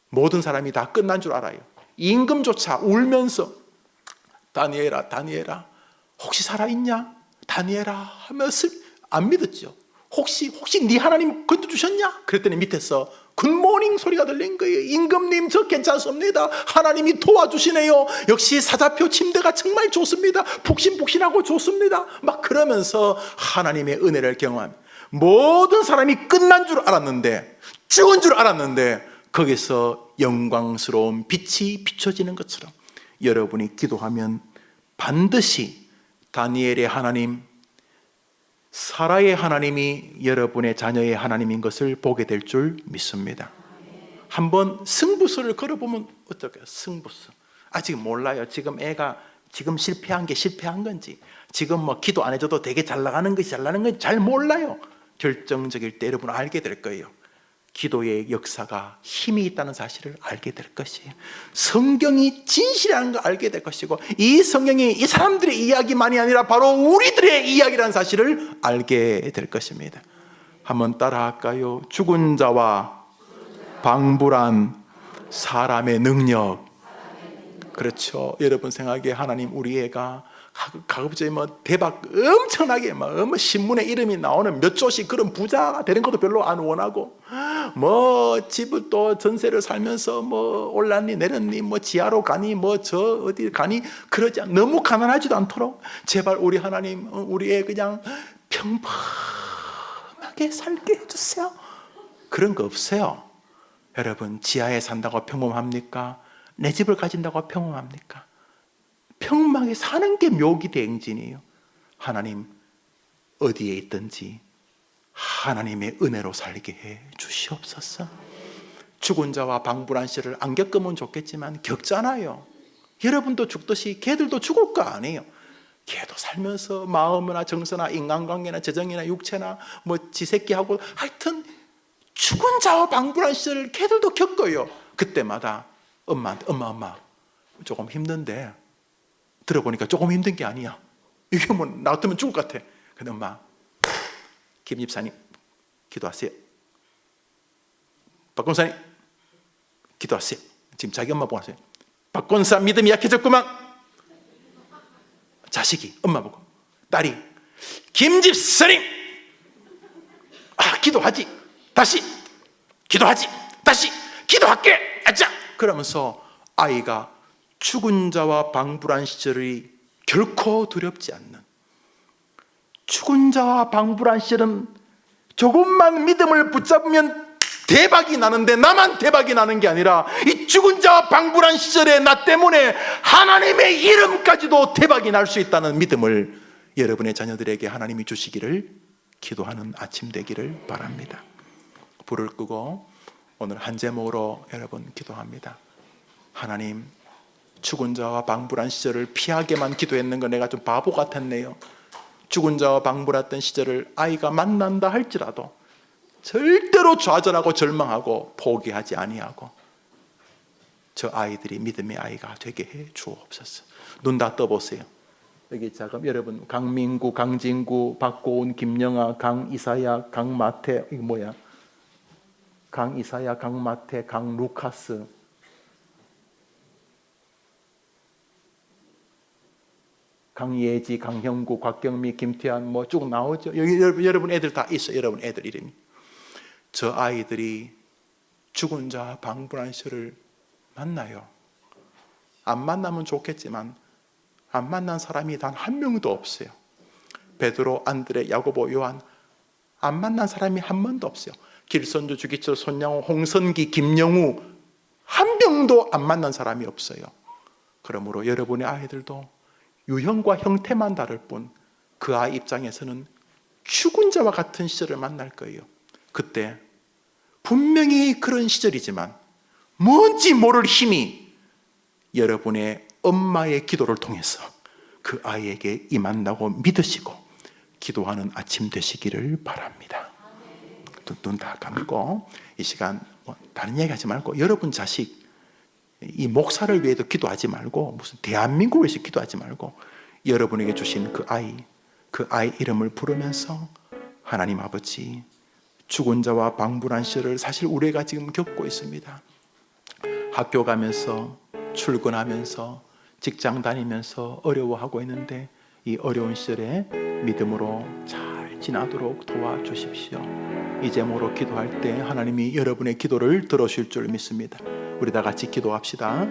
모든 사람이 다 끝난 줄 알아요. 임금조차 울면서 다니엘아, 다니엘아, 혹시 살아있냐? 다니엘아 하면서 안 믿었죠. 혹시 네 하나님 건져주셨냐? 그랬더니 밑에서 굿모닝 소리가 들린 거예요. 임금님, 저 괜찮습니다. 하나님이 도와주시네요. 역시 사자표 침대가 정말 좋습니다. 푹신푹신하고 좋습니다. 막 그러면서 하나님의 은혜를 경험합니다. 모든 사람이 끝난 줄 알았는데, 죽은 줄 알았는데 거기서 영광스러운 빛이 비춰지는 것처럼 여러분이 기도하면 반드시 다니엘의 하나님, 사라의 하나님이 여러분의 자녀의 하나님인 것을 보게 될 줄 믿습니다. 한번 승부수를 걸어보면 어떨까요? 승부수. 아직 몰라요. 지금 애가 지금 실패한 게 실패한 건지, 지금 뭐 기도 안 해줘도 되게 잘 나가는 것이 잘 나가는 건지 잘 몰라요. 결정적일 때 여러분 알게 될 거예요. 기도의 역사가 힘이 있다는 사실을 알게 될 것이에요. 성경이 진실이라는 걸 알게 될 것이고, 이 성경이 이 사람들의 이야기만이 아니라 바로 우리들의 이야기라는 사실을 알게 될 것입니다. 한번 따라할까요? 죽은 자와 방불한 사람의 능력. 그렇죠. 여러분 생각에 하나님 우리 애가 가급적이 대박 엄청나게 신문에 이름이 나오는 몇 조씩 그런 부자가 되는 것도 별로 안 원하고, 집을 또 전세를 살면서 올랐니 내렸니 지하로 가니 저 어디 가니 그러지 너무 가난하지도 않도록 제발 우리 하나님 우리 애 그냥 평범하게 살게 해주세요. 그런 거 없어요. 여러분, 지하에 산다고 평범합니까? 내 집을 가진다고 평범합니까? 평범하게 사는 게 묘기 대행진이에요. 하나님 어디에 있든지 하나님의 은혜로 살게 해 주시옵소서. 죽은 자와 방불한 시를 안 겪으면 좋겠지만 겪잖아요. 여러분도 죽듯이 걔들도 죽을 거 아니에요. 걔도 살면서 마음이나 정서나 인간관계나 재정이나 육체나 지 새끼하고 하여튼 죽은 자와 방불한 시를 걔들도 겪어요. 그때마다 엄마한테 엄마 조금 힘든데, 들어보니까 조금 힘든 게 아니야. 이게 나 같으면 죽을 것 같아. 근데 엄마, 김 집사님 기도하세요. 박 권사님 기도하세요. 지금 자기 엄마 보고 하세요. 박 권사 믿음이 약해졌구만. 자식이 엄마 보고, 딸이 김 집사님 기도하지, 다시 기도하지, 다시 기도할게. 아자. 그러면서 아이가 죽은 자와 방불한 시절이 결코 두렵지 않는, 죽은 자와 방불한 시절은 조금만 믿음을 붙잡으면 대박이 나는데 나만 대박이 나는 게 아니라 이 죽은 자와 방불한 시절에 나 때문에 하나님의 이름까지도 대박이 날 수 있다는 믿음을 여러분의 자녀들에게 하나님이 주시기를 기도하는 아침 되기를 바랍니다. 불을 끄고 오늘 한 제목으로 여러분 기도합니다. 하나님, 죽은 자와 방불한 시절을 피하게만 기도했는 거 내가 좀 바보 같았네요. 죽은 자와 방불했던 시절을 아이가 만난다 할지라도 절대로 좌절하고 절망하고 포기하지 아니하고 저 아이들이 믿음의 아이가 되게 해 주옵소서. 눈 다 떠보세요. 여기 자금 여러분, 강민구, 강진구, 박고은, 김영아, 강이사야, 강마태, 이거 뭐야? 강이사야, 강마태, 강루카스, 강예지, 강형구, 곽경미, 김태환 쭉 나오죠. 여기 여러분 애들 다 있어요. 여러분 애들 이름이. 저 아이들이 죽은 자 방불한 시를 만나요. 안 만나면 좋겠지만 안 만난 사람이 단 한 명도 없어요. 베드로, 안드레, 야고보, 요한 안 만난 사람이 한 번도 없어요. 길선주, 주기철, 손양호, 홍선기, 김영우 한 명도 안 만난 사람이 없어요. 그러므로 여러분의 아이들도 유형과 형태만 다를 뿐 그 아이 입장에서는 죽은 자와 같은 시절을 만날 거예요. 그때 분명히 그런 시절이지만 뭔지 모를 힘이 여러분의 엄마의 기도를 통해서 그 아이에게 임한다고 믿으시고 기도하는 아침 되시기를 바랍니다. 눈 다 감고 이 시간 다른 얘기 하지 말고 여러분 자식, 이 목사를 위해서 기도하지 말고 무슨 대한민국을 위해서 기도하지 말고 여러분에게 주신 그 아이 이름을 부르면서 하나님 아버지, 죽은 자와 방불한 시절을 사실 우리가 지금 겪고 있습니다. 학교 가면서 출근하면서 직장 다니면서 어려워하고 있는데 이 어려운 시절에 믿음으로 잘 지나도록 도와주십시오. 이 제목으로 기도할 때 하나님이 여러분의 기도를 들어주실 줄 믿습니다. 우리 다 같이 기도합시다.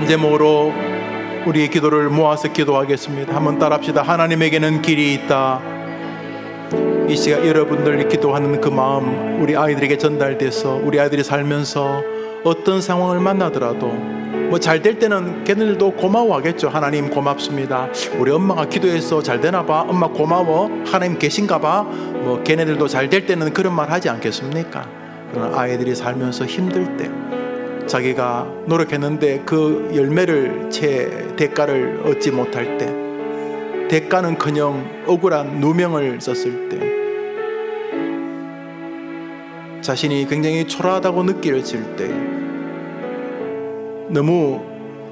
한 제목으로 우리의 기도를 모아서 기도하겠습니다. 한번 따라합시다. 하나님에게는 길이 있다. 이 시간 여러분들이 기도하는 그 마음 우리 아이들에게 전달돼서 우리 아이들이 살면서 어떤 상황을 만나더라도 뭐 잘 될 때는 걔네들도 고마워하겠죠. 하나님 고맙습니다. 우리 엄마가 기도해서 잘 되나 봐. 엄마 고마워. 하나님 계신가 봐. 뭐 걔네들도 잘 될 때는 그런 말 하지 않겠습니까? 그러나 아이들이 살면서 힘들 때 자기가 노력했는데 그 열매를 채 대가를 얻지 못할 때 대가는커녕 억울한 누명을 썼을 때 자신이 굉장히 초라하다고 느껴질 때 너무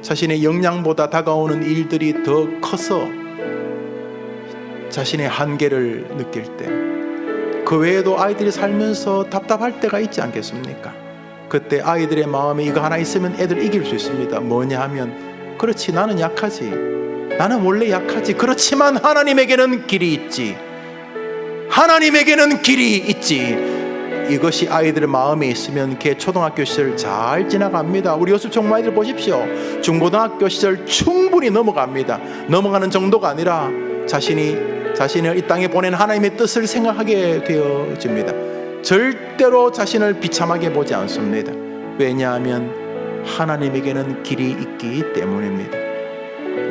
자신의 역량보다 다가오는 일들이 더 커서 자신의 한계를 느낄 때 그 외에도 아이들이 살면서 답답할 때가 있지 않겠습니까? 그때 아이들의 마음에 이거 하나 있으면 애들 이길 수 있습니다. 뭐냐 하면 그렇지 나는 약하지 나는 원래 약하지 그렇지만 하나님에게는 길이 있지 하나님에게는 길이 있지 이것이 아이들의 마음에 있으면 걔 초등학교 시절 잘 지나갑니다. 우리 여수총무 아이들 보십시오. 중고등학교 시절 충분히 넘어갑니다. 넘어가는 정도가 아니라 자신을 이 땅에 보낸 하나님의 뜻을 생각하게 되어집니다. 절대로 자신을 비참하게 보지 않습니다. 왜냐하면 하나님에게는 길이 있기 때문입니다.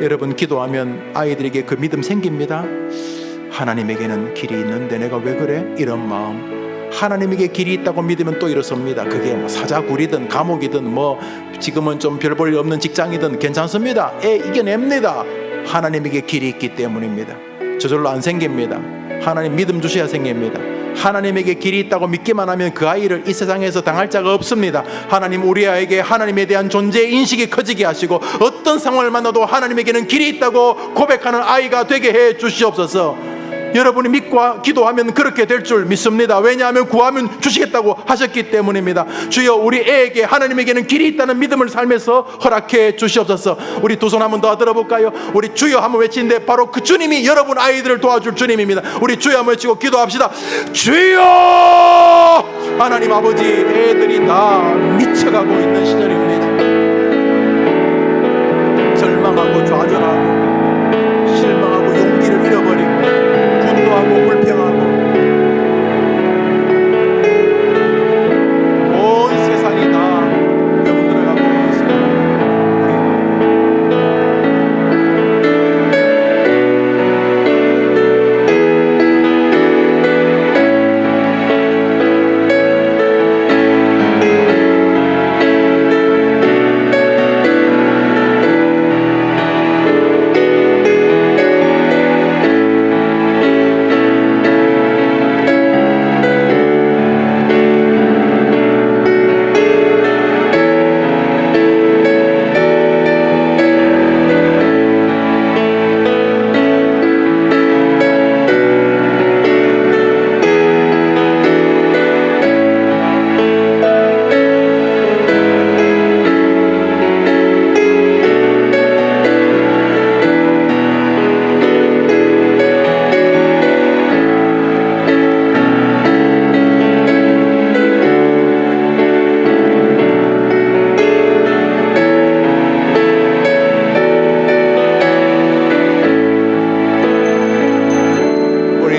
여러분 기도하면 아이들에게 그 믿음 생깁니다. 하나님에게는 길이 있는데 내가 왜 그래? 이런 마음. 하나님에게 길이 있다고 믿으면 또 이렇습니다. 그게 뭐 사자굴이든 감옥이든 뭐 지금은 좀 별 볼 일 없는 직장이든 괜찮습니다. 이겨냅니다. 하나님에게 길이 있기 때문입니다. 저절로 안 생깁니다. 하나님 믿음 주셔야 생깁니다. 하나님에게 길이 있다고 믿기만 하면 그 아이를 이 세상에서 당할 자가 없습니다. 하나님 우리 아이에게 하나님에 대한 존재 인식이 커지게 하시고 어떤 상황을 만나도 하나님에게는 길이 있다고 고백하는 아이가 되게 해 주시옵소서. 여러분이 믿고 기도하면 그렇게 될 줄 믿습니다. 왜냐하면 구하면 주시겠다고 하셨기 때문입니다. 주여 우리 애에게 하나님에게는 길이 있다는 믿음을 삶에서 허락해 주시옵소서. 우리 두 손 한번 더 들어볼까요? 우리 주여 한번 외치는데 바로 그 주님이 여러분 아이들을 도와줄 주님입니다. 우리 주여 한번 외치고 기도합시다. 주여! 하나님 아버지 애들이 다 미쳐가고 있는 시절입니다. 절망하고 좌절하고 실망하고 용기를 잃어버리고 분노하고 불평하고 온 세상이 다 병들어가고 있습니다.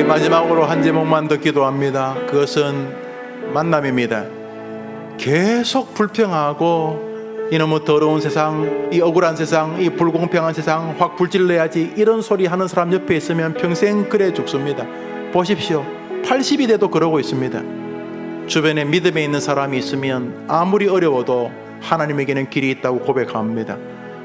마지막으로 한 제목만 더 기도합니다. 그것은 만남입니다. 계속 불평하고 이놈의 더러운 세상, 이 억울한 세상, 이 불공평한 세상 확 불질러야지 이런 소리 하는 사람 옆에 있으면 평생 그래 죽습니다. 보십시오. 80이 돼도 그러고 있습니다. 주변에 믿음에 있는 사람이 있으면 아무리 어려워도 하나님에게는 길이 있다고 고백합니다.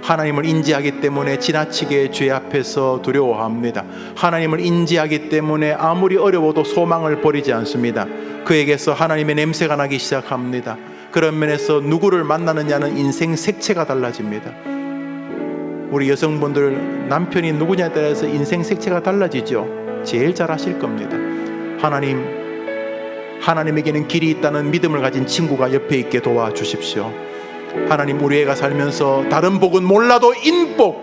하나님을 인지하기 때문에 지나치게 죄 앞에서 두려워합니다. 하나님을 인지하기 때문에 아무리 어려워도 소망을 버리지 않습니다. 그에게서 하나님의 냄새가 나기 시작합니다. 그런 면에서 누구를 만나느냐는 인생 색채가 달라집니다. 우리 여성분들 남편이 누구냐에 따라서 인생 색채가 달라지죠. 제일 잘 아실 겁니다. 하나님에게는 길이 있다는 믿음을 가진 친구가 옆에 있게 도와주십시오. 하나님 우리 애가 살면서 다른 복은 몰라도 인복,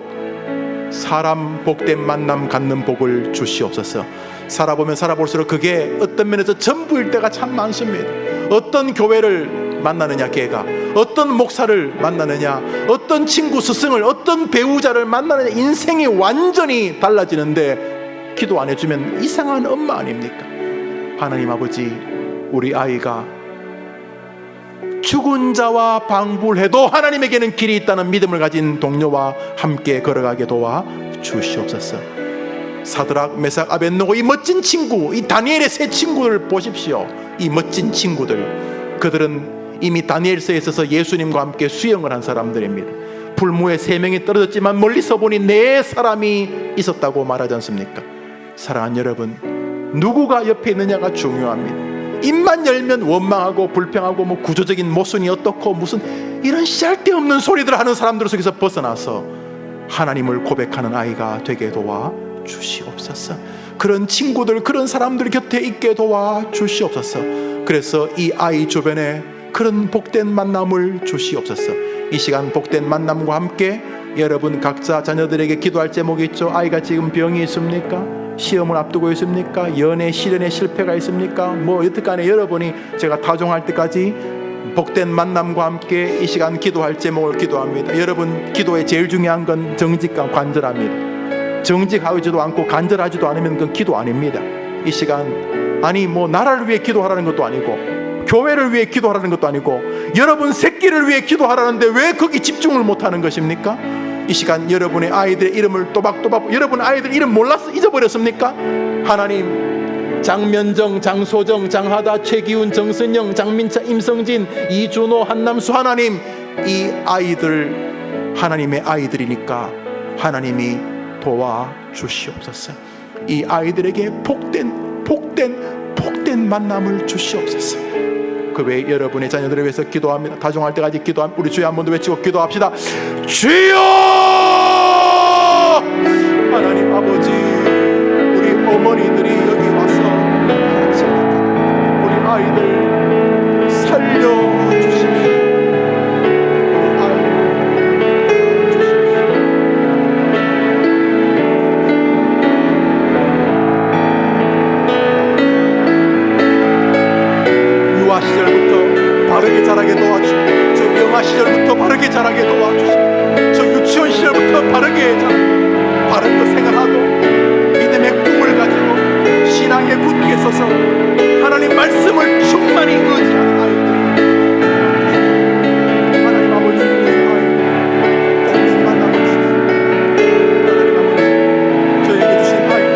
사람 복된 만남 갖는 복을 주시옵소서. 살아보면 살아볼수록 그게 어떤 면에서 전부일 때가 참 많습니다. 어떤 교회를 만나느냐, 걔가 어떤 목사를 만나느냐, 어떤 친구 스승을, 어떤 배우자를 만나느냐, 인생이 완전히 달라지는데 기도 안 해주면 이상한 엄마 아닙니까? 하나님 아버지, 우리 아이가 죽은 자와 방불 해도 하나님에게는 길이 있다는 믿음을 가진 동료와 함께 걸어가게 도와 주시옵소서. 사드락, 메삭, 아벳느고, 이 멋진 친구, 이 다니엘의 세 친구를 보십시오. 이 멋진 친구들, 그들은 이미 다니엘서에 있어서 예수님과 함께 수영을 한 사람들입니다. 불무에 3명이 떨어졌지만 멀리서 보니 4사람이 있었다고 말하지 않습니까? 사랑하는 여러분, 누구가 옆에 있느냐가 중요합니다. 입만 열면 원망하고 불평하고 구조적인 모순이 어떻고 무슨 이런 쓸데없는 소리들 하는 사람들 속에서 벗어나서 하나님을 고백하는 아이가 되게 도와 주시옵소서. 그런 친구들, 그런 사람들 곁에 있게 도와 주시옵소서. 그래서 이 아이 주변에 그런 복된 만남을 주시옵소서. 이 시간 복된 만남과 함께 여러분 각자 자녀들에게 기도할 제목이 있죠. 아이가 지금 병이 있습니까? 시험을 앞두고 있습니까? 연애 시련에 실패가 있습니까? 여태간에 여러분이 제가 타종할 때까지 복된 만남과 함께 이 시간 기도할 제목을 기도합니다. 여러분 기도에 제일 중요한 건 정직과 간절합니다. 정직하지도 않고 간절하지도 않으면 그건 기도 아닙니다. 이 시간 나라를 위해 기도하라는 것도 아니고 교회를 위해 기도하라는 것도 아니고 여러분 새끼를 위해 기도하라는데 왜 거기 집중을 못하는 것입니까? 이 시간 여러분의 아이들의 이름을 또박또박, 여러분 아이들 이름 몰라서 잊어버렸습니까? 하나님, 장면정, 장소정, 장하다, 최기훈, 정선영, 장민차, 임성진, 이준호, 한남수, 하나님, 이 아이들 하나님의 아이들이니까 하나님이 도와주시옵소서. 이 아이들에게 복된 만남을 주시옵소서. 그 외에 여러분의 자녀들을 위해서 기도합니다. 다중할 때까지 기도합니다. 우리 주여 한 번 더 외치고 기도합시다. 주여! 하나님 아버지, 우리 어머니들이 여기 와서 우리 아이들 살려주십시오. 우리 아이들 주십시오. 유아 시절부터 바르게 자라게 도와주십시오. 저 영아 시절부터 바르게 자라게 도와주십시오. 저 유치원 시절부터 바르게 바른 거 생각하고 믿음의 꿈을 가지고 신앙에 굳게 서서 하나님 말씀을 충만히 의지하는 아이들, 하나님 아버지, 우리 아이들 복된 만남을 주시고 하나님 아버지 저에게 주신 아이들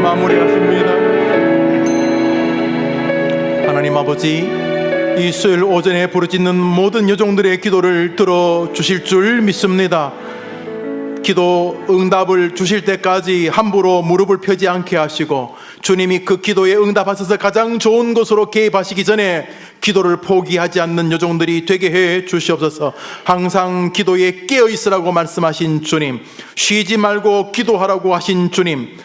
마무리하십니다. 아버지, 이 수요일 오전에 부르짖는 모든 여종들의 기도를 들어주실 줄 믿습니다. 기도 응답을 주실 때까지 함부로 무릎을 펴지 않게 하시고, 주님이 그 기도에 응답하셔서 가장 좋은 것으로 개입하시기 전에 기도를 포기하지 않는 여종들이 되게 해 주시옵소서. 항상 기도에 깨어 있으라고 말씀하신 주님, 쉬지 말고 기도하라고 하신 주님,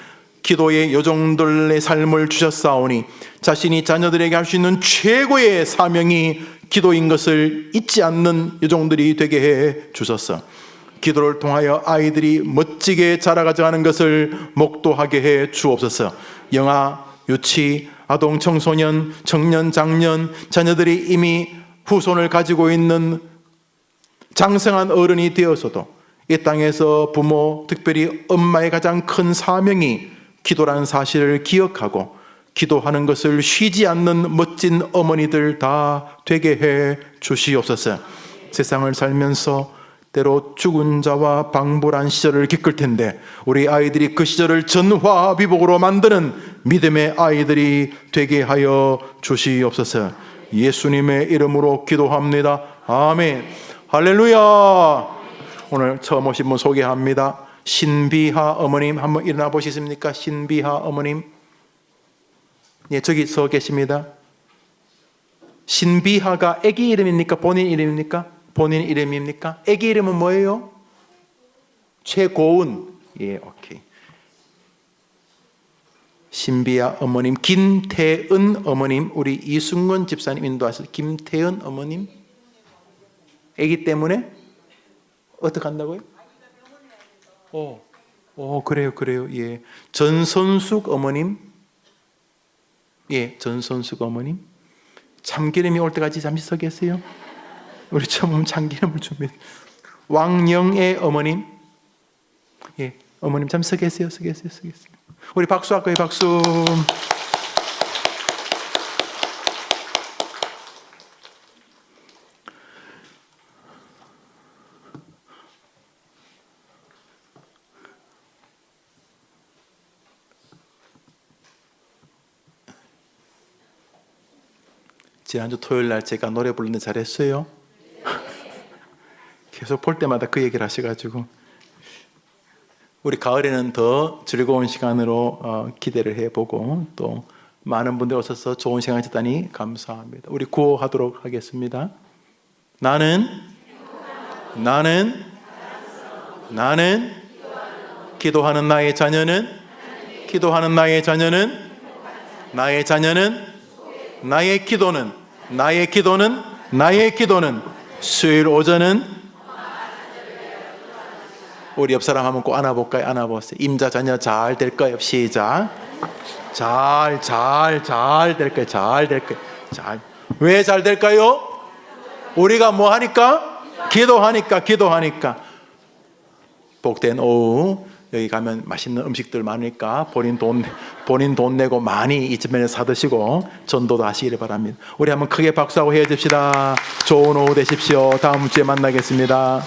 기도의 여종들의 삶을 주셨사오니 자신이 자녀들에게 할 수 있는 최고의 사명이 기도인 것을 잊지 않는 여종들이 되게 해 주소서. 기도를 통하여 아이들이 멋지게 자라가져가는 것을 목도하게 해 주옵소서. 영아, 유치, 아동, 청소년, 청년, 장년, 자녀들이 이미 후손을 가지고 있는 장성한 어른이 되어서도 이 땅에서 부모, 특별히 엄마의 가장 큰 사명이 기도라는 사실을 기억하고 기도하는 것을 쉬지 않는 멋진 어머니들 다 되게 해 주시옵소서. 세상을 살면서 때로 죽은 자와 방불한 시절을 겪을 텐데 우리 아이들이 그 시절을 전화위복으로 만드는 믿음의 아이들이 되게 하여 주시옵소서. 예수님의 이름으로 기도합니다. 아멘. 할렐루야. 오늘 처음 오신 분 소개합니다. 신비하 어머님, 한번 일어나 보시겠습니까? 신비하 어머님. 예, 저기 서 계십니다. 신비하가 아기 이름입니까? 본인 이름입니까? 본인 이름입니까? 아기 이름은 뭐예요? 최고은. 예, 오케이. 신비하 어머님, 김태은 어머님, 우리 이순건 집사님 인도하셔서 김태은 어머님. 아기 때문에 어떻게 한다고요? 그래요. 예. 전선숙 어머님. 예, 전선숙 어머님. 참기름이 올 때까지 잠시 서 계세요. 우리 처음 참기름을 준비. 왕영애 어머님. 예, 어머님 잠시 서 계세요. 우리 박수할까요? 박수. 지난주 토요일 날 제가 노래 부르는데 잘했어요? 계속 볼 때마다 그 얘기를 하셔가지고 우리 가을에는 더 즐거운 시간으로 기대를 해보고 또 많은 분들 오셔서 좋은 시간을 가졌다니 감사합니다. 우리 구호하도록 하겠습니다. 나는 기도하는 나의 자녀는 나의 기도는 수요일 오전은 우리 옆 사람 한번 꼭 안아볼까요? 안아보세요. 임자 자녀 잘 될 거예요. 시작. 잘 될 거예요. 왜 잘 될까요? 우리가 뭐 하니까? 기도하니까. 복된 오후. 여기 가면 맛있는 음식들 많으니까 본인 돈 내고 많이 이 집에 사드시고 전도도 하시기를 바랍니다. 우리 한번 크게 박수하고 헤어집시다. 좋은 오후 되십시오. 다음 주에 만나겠습니다.